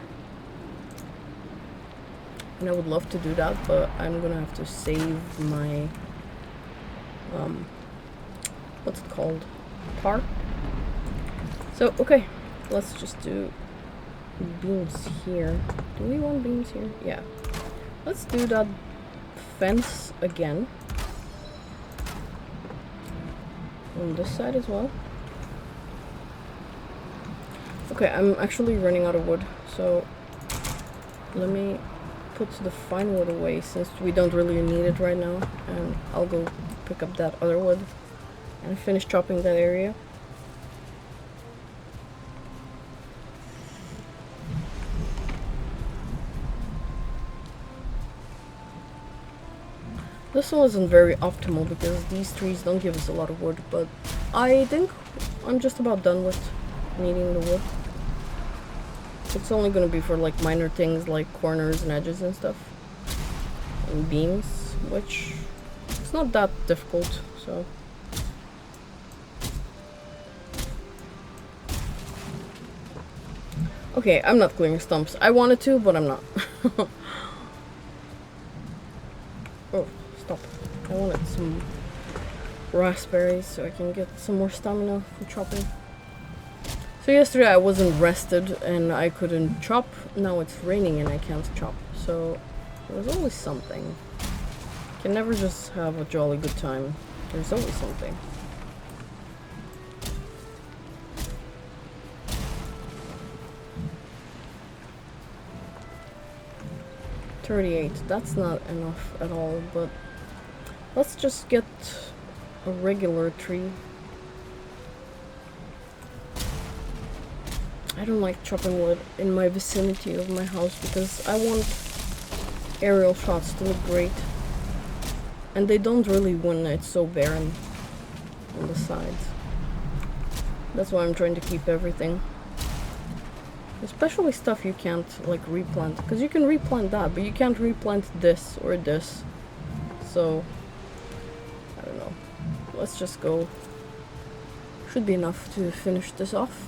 And I would love to do that, but I'm gonna have to save my what's it called? Tar? So okay, let's just do beams here. Do we want beams here? Yeah. Let's do that fence again. On this side as well. Okay, I'm actually running out of wood, so let me put the fine wood away since we don't really need it right now, and I'll go pick up that other wood and finish chopping that area. This one isn't very optimal because these trees don't give us a lot of wood, but I think I'm just about done with needing the wood. It's only gonna be for like minor things like corners and edges and stuff. and beams, which it's not that difficult, so. Okay, I'm not clearing stumps. I wanted to, but I'm not. Oh, stop. I wanted some raspberries so I can get some more stamina for chopping. So yesterday I wasn't rested and I couldn't chop. Now it's raining and I can't chop. So there's always something. You can never just have a jolly good time. There's always something. $38. That's not enough at all, but let's just get a regular tree. I don't like chopping wood in my vicinity of my house because I want aerial shots to look great. And they don't really when it's so barren on the sides. That's why I'm trying to keep everything. Especially stuff you can't like replant. Because you can replant that, but you can't replant this or this. So, I don't know. Let's just go. Should be enough to finish this off.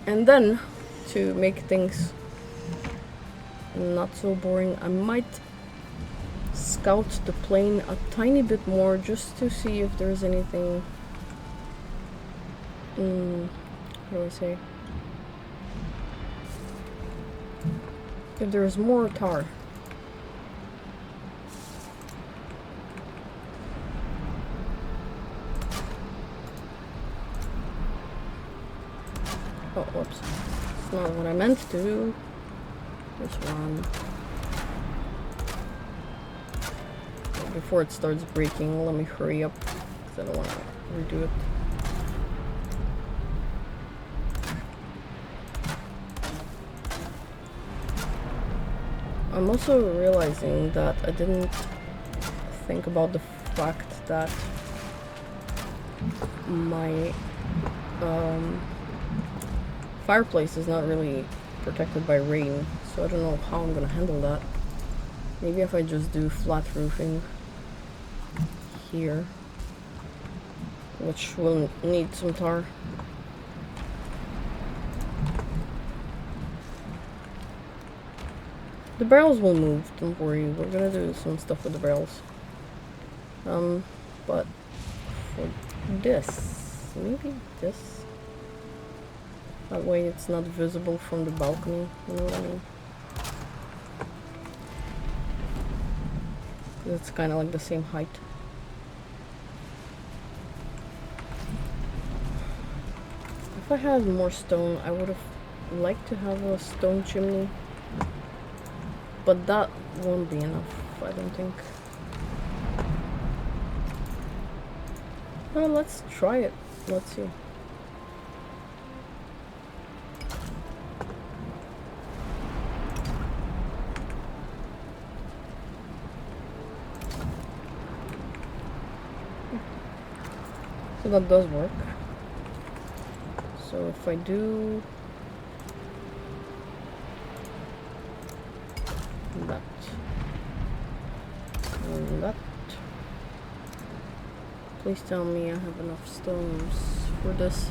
And then, to make things not so boring, I might scout the plane a tiny bit more just to see if there's anything. How do I say? If there's more tar. Oh, whoops. It's not what I meant to do. This one. Before it starts breaking, let me hurry up, because I don't want to redo it. I'm also realizing that I didn't think about the fact that my fireplace is not really protected by rain, so I don't know how I'm gonna handle that. Maybe if I just do flat roofing here, which will need some tar. The barrels will move, don't worry, we're gonna do some stuff with the barrels. But for this, maybe this. That way it's not visible from the balcony, you know what I mean? It's kind of like the same height. If I had more stone, I would have liked to have a stone chimney. But that won't be enough, I don't think. Well, let's try it. Let's see. So that does work. So if I do that and that, please tell me I have enough stones for this.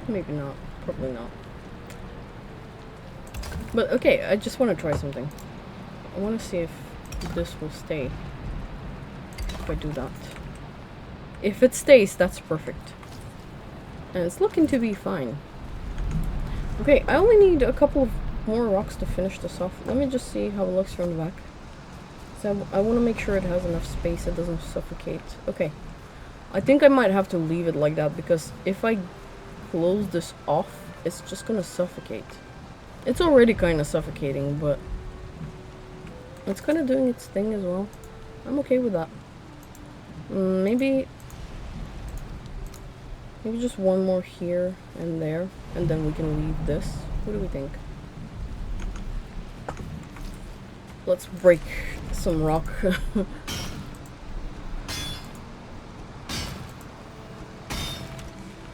Maybe not, probably not. But okay, I just want to try something. I want to see if this will stay if I do that. If it stays, that's perfect. And it's looking to be fine. Okay, I only need a couple of more rocks to finish this off. Let me just see how it looks from the back. So I want to make sure it has enough space, it doesn't suffocate. Okay. I think I might have to leave it like that, because if I close this off, it's just gonna suffocate. It's already kind of suffocating, but it's kind of doing its thing as well. I'm okay with that. Maybe just one more here and there, and then we can leave this. What do we think? Let's break some rock.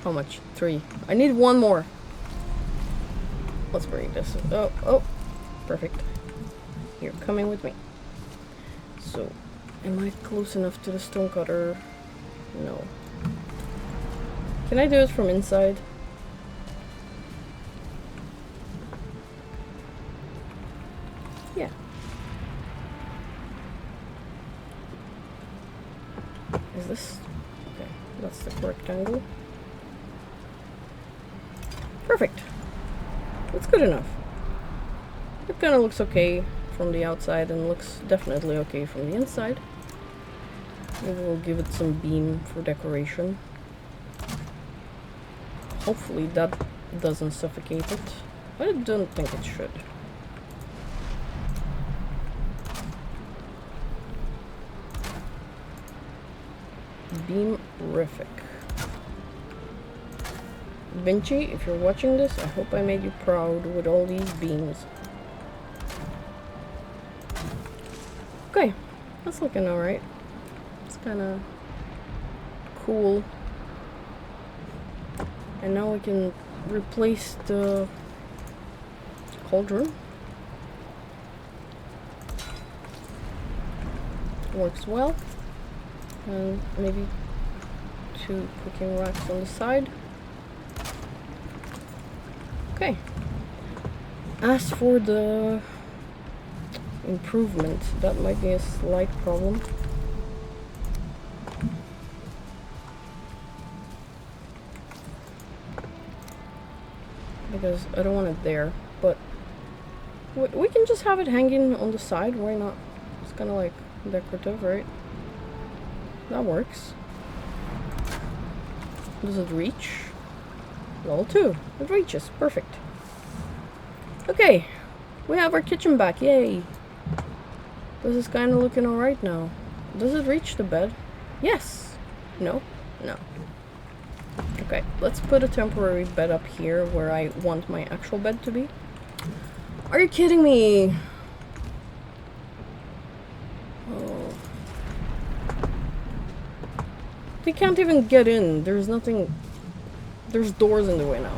How much? 3. I need one more. Let's break this. Oh, Perfect. You're coming with me. So, am I close enough to the stonecutter? No. Can I do it from inside? Yeah. Is this... okay, that's the correct angle. Perfect. That's good enough. It kind of looks okay from the outside and looks definitely okay from the inside. Maybe we'll give it some beam for decoration. Hopefully that doesn't suffocate it. But I don't think it should. Beam-rific. Vinci, if you're watching this, I hope I made you proud with all these beams. Okay, that's looking alright. It's kinda cool. And now we can replace the cauldron. Works well. And maybe 2 cooking racks on the side. Okay. As for the improvement, that might be a slight problem. Because I don't want it there, but we can just have it hanging on the side, why not? It's kind of like decorative, right? That works. Does it reach? Level 2. It reaches. Perfect. Okay. We have our kitchen back. Yay. This is kind of looking alright now. Does it reach the bed? Yes. No? No. Okay. Let's put a temporary bed up here where I want my actual bed to be. Are you kidding me? Oh. They can't even get in. There's nothing... There's doors in the way now.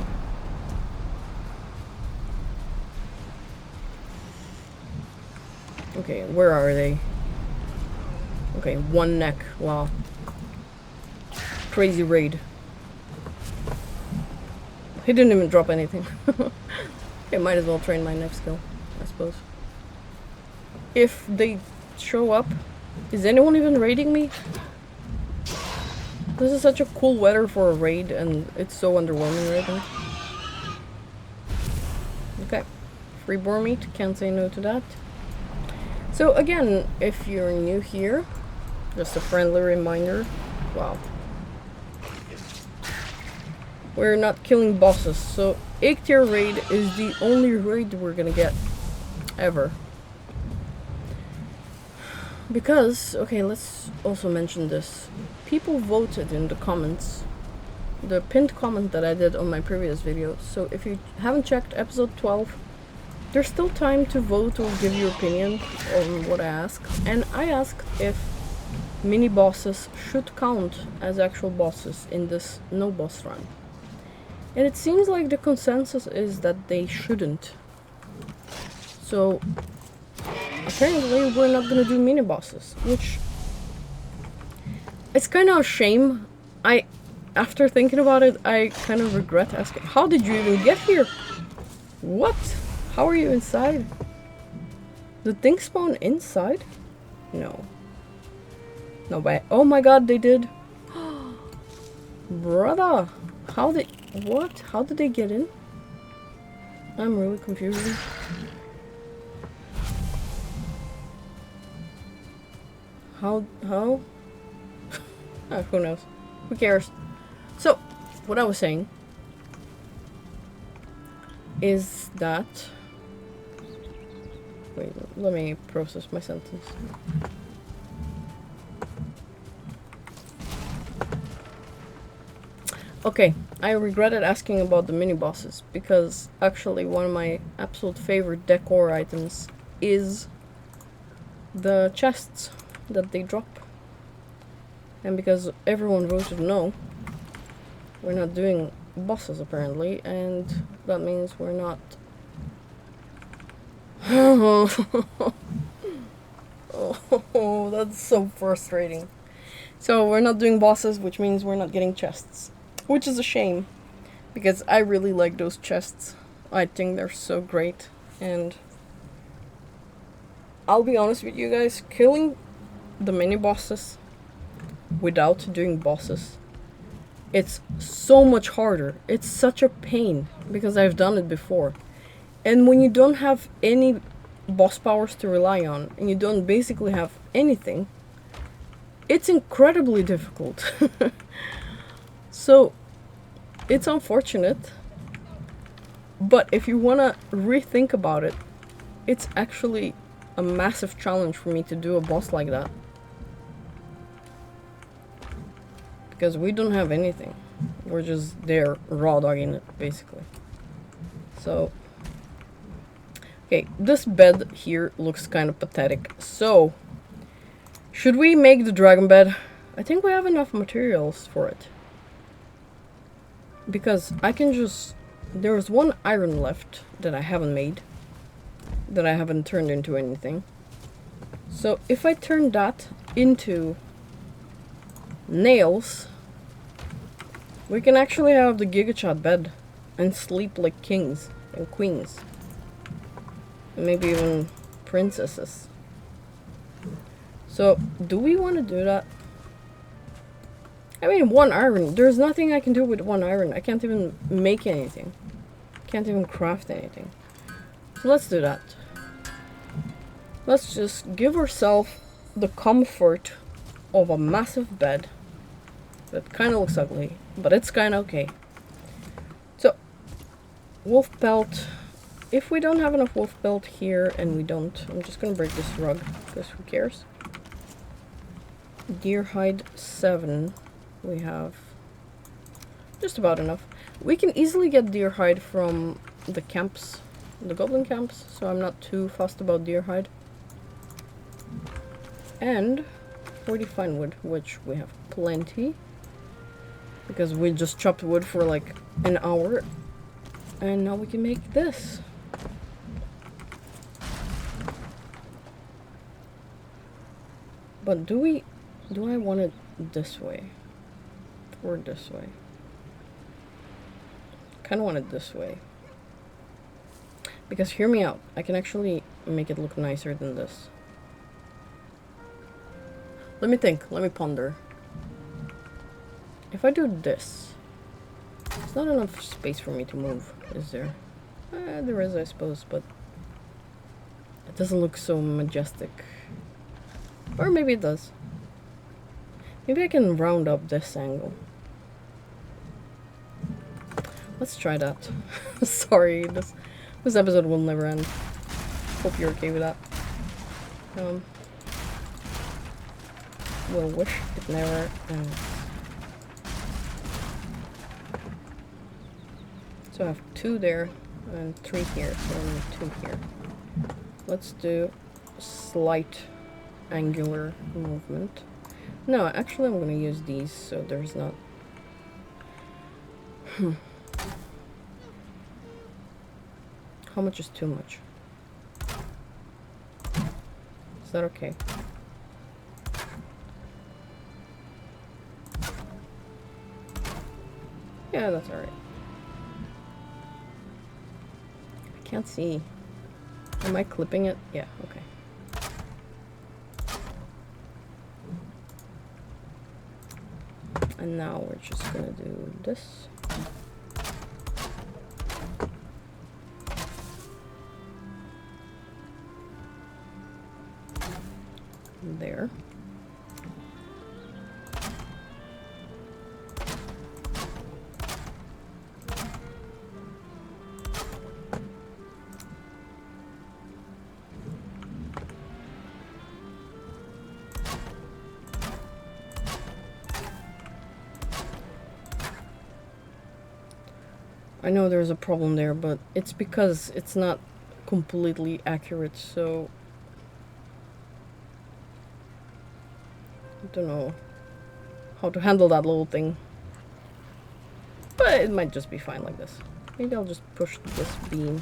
Okay, where are they? Okay, 1 neck. Wow. Crazy raid. He didn't even drop anything. Okay, might as well train my neck skill, I suppose. If they show up... Is anyone even raiding me? This is such a cool weather for a raid, and it's so underwhelming right now. Okay. Free boar meat, can't say no to that. So again, if you're new here, just a friendly reminder. Wow. We're not killing bosses, so 8 tier raid is the only raid we're gonna get. Ever. Because, okay, let's also mention this. People voted in the comments, the pinned comment that I did on my previous video. So if you haven't checked episode 12, there's still time to vote or give your opinion on what I asked. And I asked if mini bosses should count as actual bosses in this no boss run. And it seems like the consensus is that they shouldn't. So apparently we're not gonna do mini bosses, which it's kind of a shame. After thinking about it, I kind of regret asking, how did you even get here? What? How are you inside? Did things spawn inside? No. No way. Oh my god, they did. Brother, how did... What? How did they get in? I'm really confused. How? Oh, who knows? Who cares? So, what I was saying is that... Wait, let me process my sentence. Okay, I regretted asking about the mini bosses because actually one of my absolute favorite decor items is the chests that they drop. And because everyone voted no, we're not doing bosses apparently, and that means we're not Oh, that's so frustrating. So we're not doing bosses, which means we're not getting chests. Which is a shame, because I really like those chests. I think they're so great, and I'll be honest with you guys, killing the mini bosses without doing bosses, it's so much harder. It's such a pain, because I've done it before. And when you don't have any boss powers to rely on, and you don't basically have anything, it's incredibly difficult. So, it's unfortunate, but if you want to rethink about it, it's actually a massive challenge for me to do a boss like that. Because we don't have anything. We're just there raw dogging it, basically. So, okay, this bed here looks kind of pathetic. So, should we make the dragon bed? I think we have enough materials for it. Because I can just... There's one iron left that I haven't made. That I haven't turned into anything. So if I turn that into nails, we can actually have the gigachad bed and sleep like kings and queens. And maybe even princesses. So, do we want to do that? I mean, one iron. There's nothing I can do with one iron. I can't even make anything. Can't even craft anything. So let's do that. Let's just give ourselves the comfort of a massive bed. That kind of looks ugly, but it's kind of okay. So, wolf pelt. If we don't have enough wolf pelt here, and we don't, I'm just gonna break this rug, because who cares? Deer hide 7. We have just about enough. We can easily get deer hide from the camps, the goblin camps, so I'm not too fussed about deer hide. And 40 fine wood, which we have plenty, because we just chopped wood for like an hour, and now we can make this. But do I want it this way? Or this way? Kind of want it this way. Because hear me out, I can actually make it look nicer than this. Let me think, let me ponder. If I do this, it's not enough space for me to move, is there? There is, I suppose, but it doesn't look so majestic. Or maybe it does. Maybe I can round up this angle. Let's try that. Sorry, this episode will never end. Hope you're okay with that. We'll wish it never ends. So I have 2 there and 3 here, so I need 2 here. Let's do slight angular movement. No, actually I'm gonna use these so there's not... How much is too much? Is that okay? Yeah, that's alright. I can't see. Am I clipping it? Yeah, okay. And now we're just gonna do this. There. I know there's a problem there, but it's because it's not completely accurate, so I don't know how to handle that little thing. But it might just be fine like this. Maybe I'll just push this beam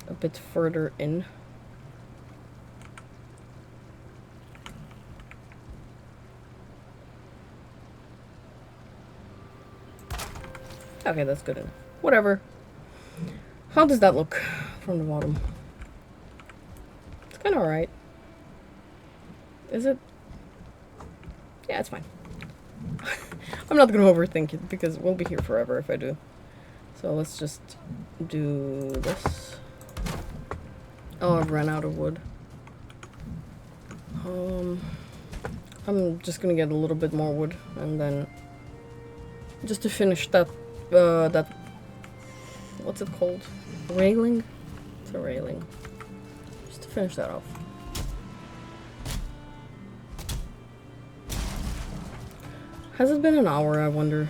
a bit further in. Okay, that's good enough. Whatever. How does that look from the bottom? It's kind of alright. Is it? Yeah, it's fine. I'm not gonna overthink it because we'll be here forever if I do. So let's just do this. Oh, I've run out of wood. I'm just gonna get a little bit more wood and then just to finish that what's it called? Railing? It's a railing. Just to finish that off. Has it been an hour, I wonder?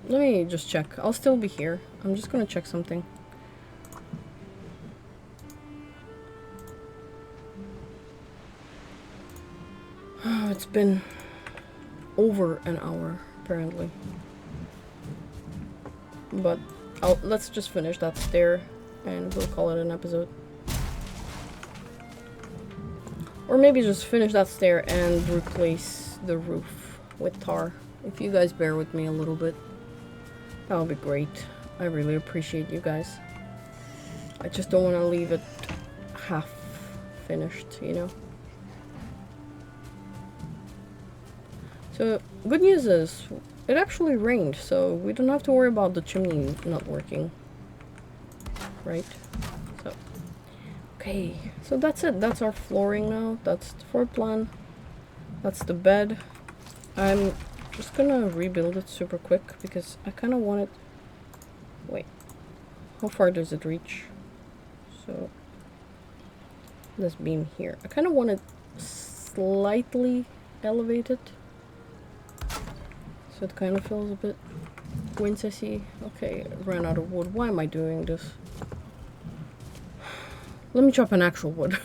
Let me just check. I'll still be here. I'm just gonna check something. Oh, it's been over an hour, apparently. But let's just finish that stair and we'll call it an episode. Or maybe just finish that stair and replace the roof with tar. If you guys bear with me a little bit, that would be great. I really appreciate you guys. I just don't want to leave it half finished, you know? So, good news is, it actually rained, so we don't have to worry about the chimney not working. Right? So, okay. So that's it. That's our flooring now. That's the floor plan. That's the bed. I'm just gonna rebuild it super quick because I kind of want it... Wait. How far does it reach? So, this beam here. I kind of want it slightly elevated. So it kind of feels a bit princessy. Okay, ran out of wood. Why am I doing this? Let me chop an actual wood.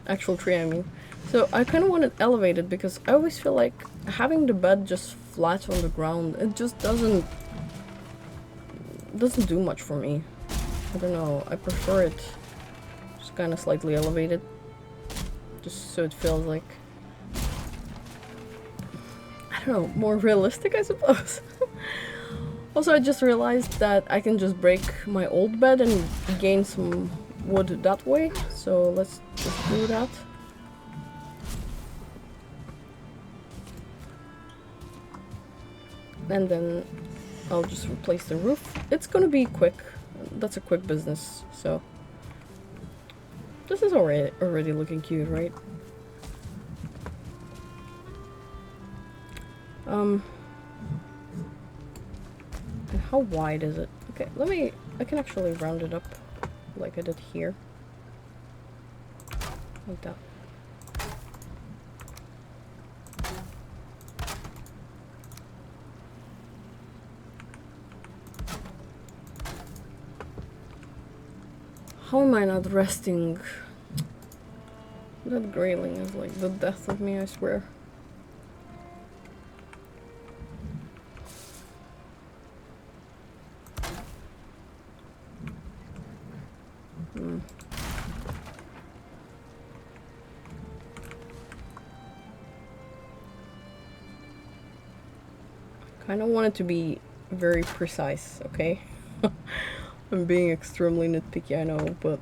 Actual tree, I mean. So I kind of want it elevated because I always feel like having the bed just flat on the ground, it just doesn't do much for me. I don't know. I prefer it just kind of slightly elevated. Just so it feels like, I don't know, more realistic, I suppose. Also, I just realized that I can just break my old bed and gain some wood that way. So let's just do that. And then I'll just replace the roof. It's gonna be quick. That's a quick business, so. This is already looking cute, right? And how wide is it? Okay, I can actually round it up like I did here. Like that. How am I not resting? That grayling is like the death of me, I swear. Kind of want it to be very precise, okay? I'm being extremely nitpicky, I know, but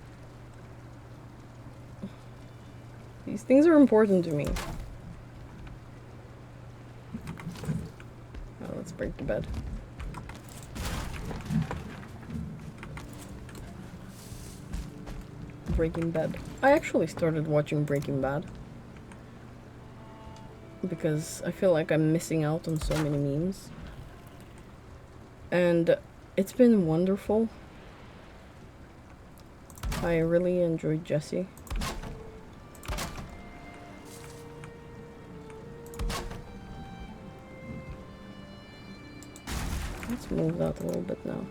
these things are important to me. Now let's break the bed. Breaking Bad. I actually started watching Breaking Bad because I feel like I'm missing out on so many memes. And it's been wonderful. I really enjoyed Jesse. Let's move that a little bit now.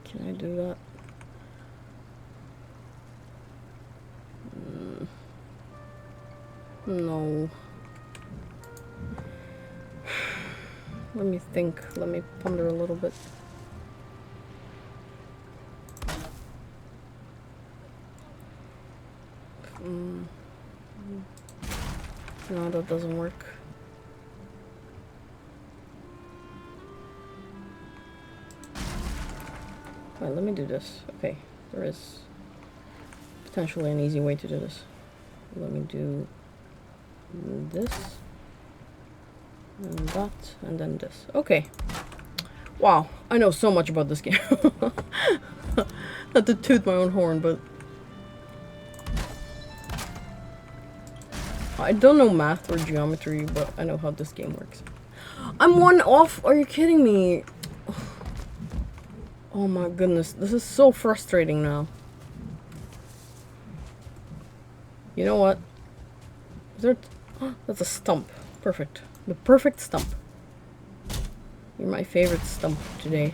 Can I do that? No. Let me think. Let me ponder a little bit. No, that doesn't work. Wait, let me do this. Okay, there is potentially an easy way to do this. Let me do this, and that, and then this. Okay. Wow, I know so much about this game. Not to toot my own horn, but I don't know math or geometry, but I know how this game works. I'm one off? Are you kidding me? Oh my goodness, this is so frustrating now. You know what? Is there... that's a stump. Perfect. The perfect stump. You're my favorite stump today.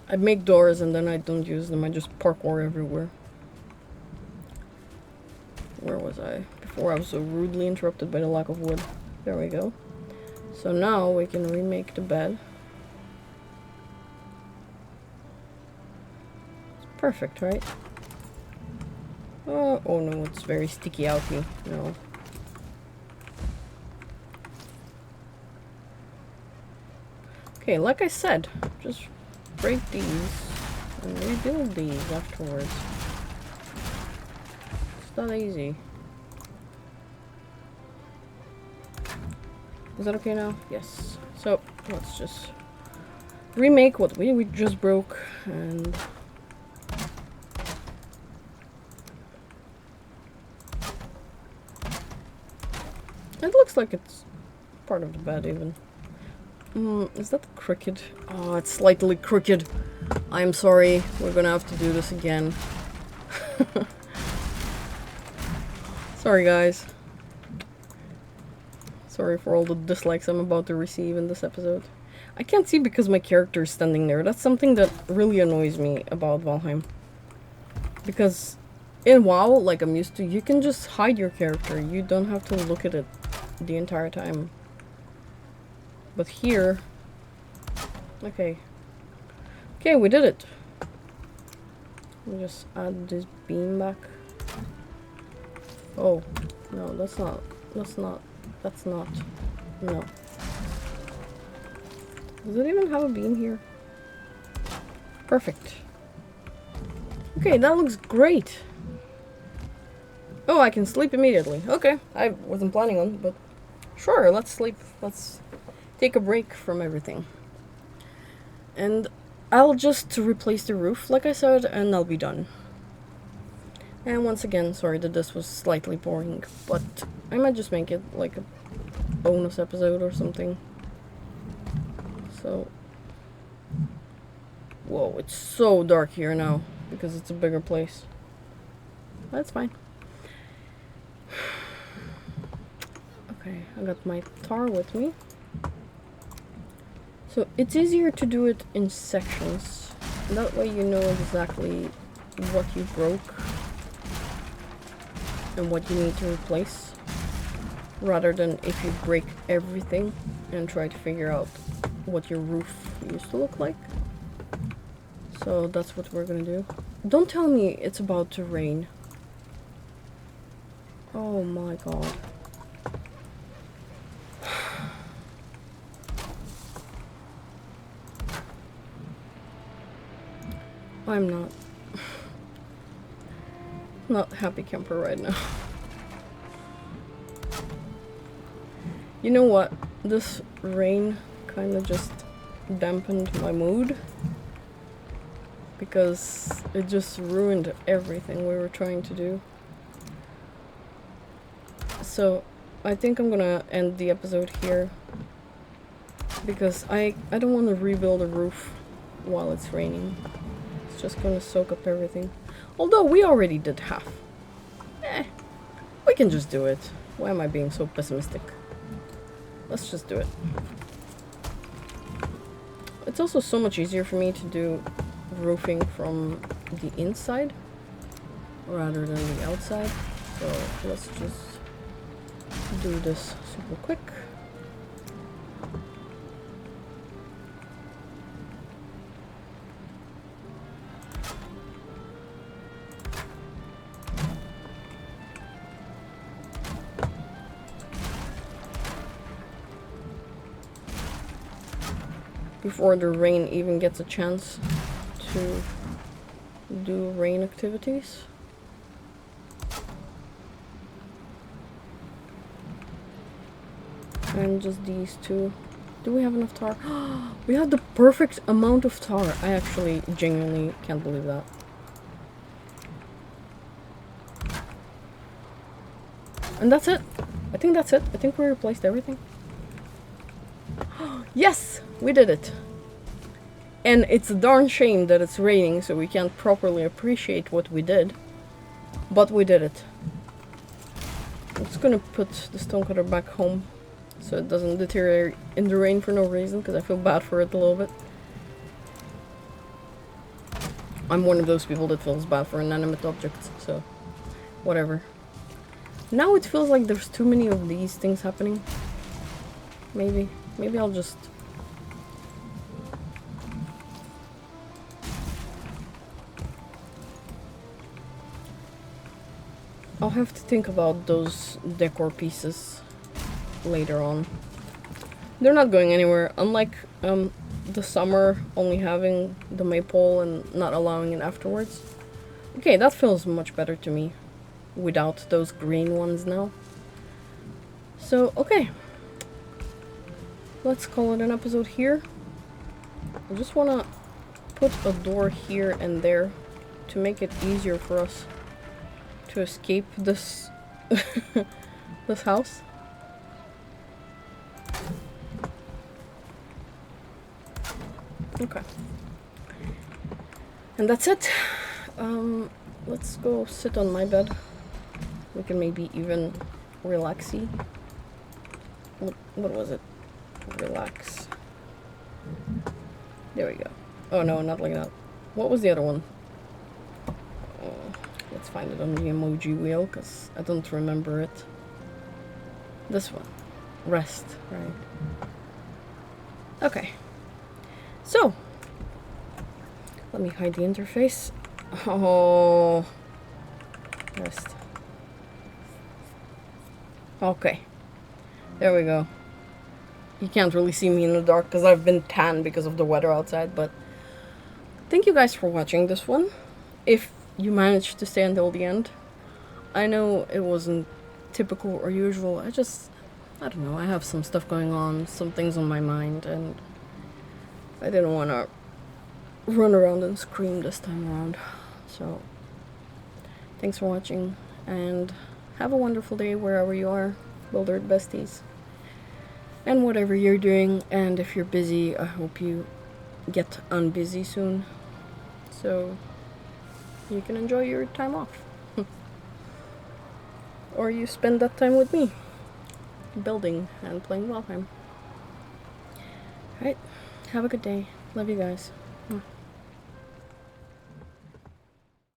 I make doors and then I don't use them. I just parkour everywhere. Where was I? Before I was so rudely interrupted by the lack of wood. There we go. So now we can remake the bed. It's perfect, right? Oh no, it's very sticky out me. No. Okay, like I said, just break these and rebuild these afterwards. It's not easy. Is that okay now? Yes. So let's just remake what we just broke, and it looks like it's part of the bed even. Is that crooked? Oh, it's slightly crooked. I'm sorry. We're gonna have to do this again. Sorry, guys. Sorry for all the dislikes I'm about to receive in this episode. I can't see because my character is standing there. That's something that really annoys me about Valheim. Because in WoW, like I'm used to, you can just hide your character. You don't have to look at it the entire time. But here... Okay. Okay, we did it. Let me just add this beam back. Oh, no, that's not... No. Does it even have a beam here? Perfect. Okay, that looks great. Oh, I can sleep immediately. Okay, I wasn't planning on, but sure, let's sleep. Let's take a break from everything. And I'll just replace the roof, like I said, and I'll be done. And once again, sorry that this was slightly boring, but I might just make it like a bonus episode or something. So... Whoa, it's so dark here now, because it's a bigger place. That's fine. Okay, I got my tar with me. So it's easier to do it in sections. That way you know exactly what you broke and what you need to replace, rather than if you break everything and try to figure out what your roof used to look like. So that's what we're gonna do. Don't tell me it's about to rain. Oh my god. I'm not happy camper right now. You know what? This rain kind of just dampened my mood, because it just ruined everything we were trying to do. So I think I'm gonna end the episode here, because I don't want to rebuild a roof while it's raining. It's just gonna soak up everything. Although we already did half. We can just do it. Why am I being so pessimistic? Let's just do it. It's also so much easier for me to do roofing from the inside rather than the outside. So let's just do this super quick. before the rain even gets a chance to do rain activities. And just these two. Do we have enough tar? We have the perfect amount of tar. I actually genuinely can't believe that. And that's it. I think that's it. I think we replaced everything. Yes! We did it! And it's a darn shame that it's raining, so we can't properly appreciate what we did. But we did it. I'm just gonna put the stonecutter back home so it doesn't deteriorate in the rain for no reason, because I feel bad for it a little bit. I'm one of those people that feels bad for inanimate objects, so whatever. Now it feels like there's too many of these things happening. Maybe I'll just... I'll have to think about those decor pieces later on. They're not going anywhere, unlike the summer only having the maypole and not allowing it afterwards. Okay, that feels much better to me without those green ones now. So, okay. Let's call it an episode here. I just want to put a door here and there to make it easier for us to escape this this house. Okay. And that's it. Let's go sit on my bed. We can maybe even relaxy. What was it? Relax. There we go. Oh no, not like that. What was the other one? Let's find it on the emoji wheel, because I don't remember it. This one. Rest, right. Okay. So, let me hide the interface. Oh, rest. Okay. There we go. You can't really see me in the dark because I've been tan because of the weather outside, but thank you guys for watching this one. If you managed to stay until the end. I know it wasn't typical or usual. I don't know, I have some stuff going on, some things on my mind, and I didn't want to run around and scream this time around. So, thanks for watching, and have a wonderful day wherever you are, Builder Besties. And whatever you're doing, and if you're busy, I hope you get unbusy soon, so you can enjoy your time off. Or you spend that time with me, building and playing Valheim. Alright, have a good day. Love you guys.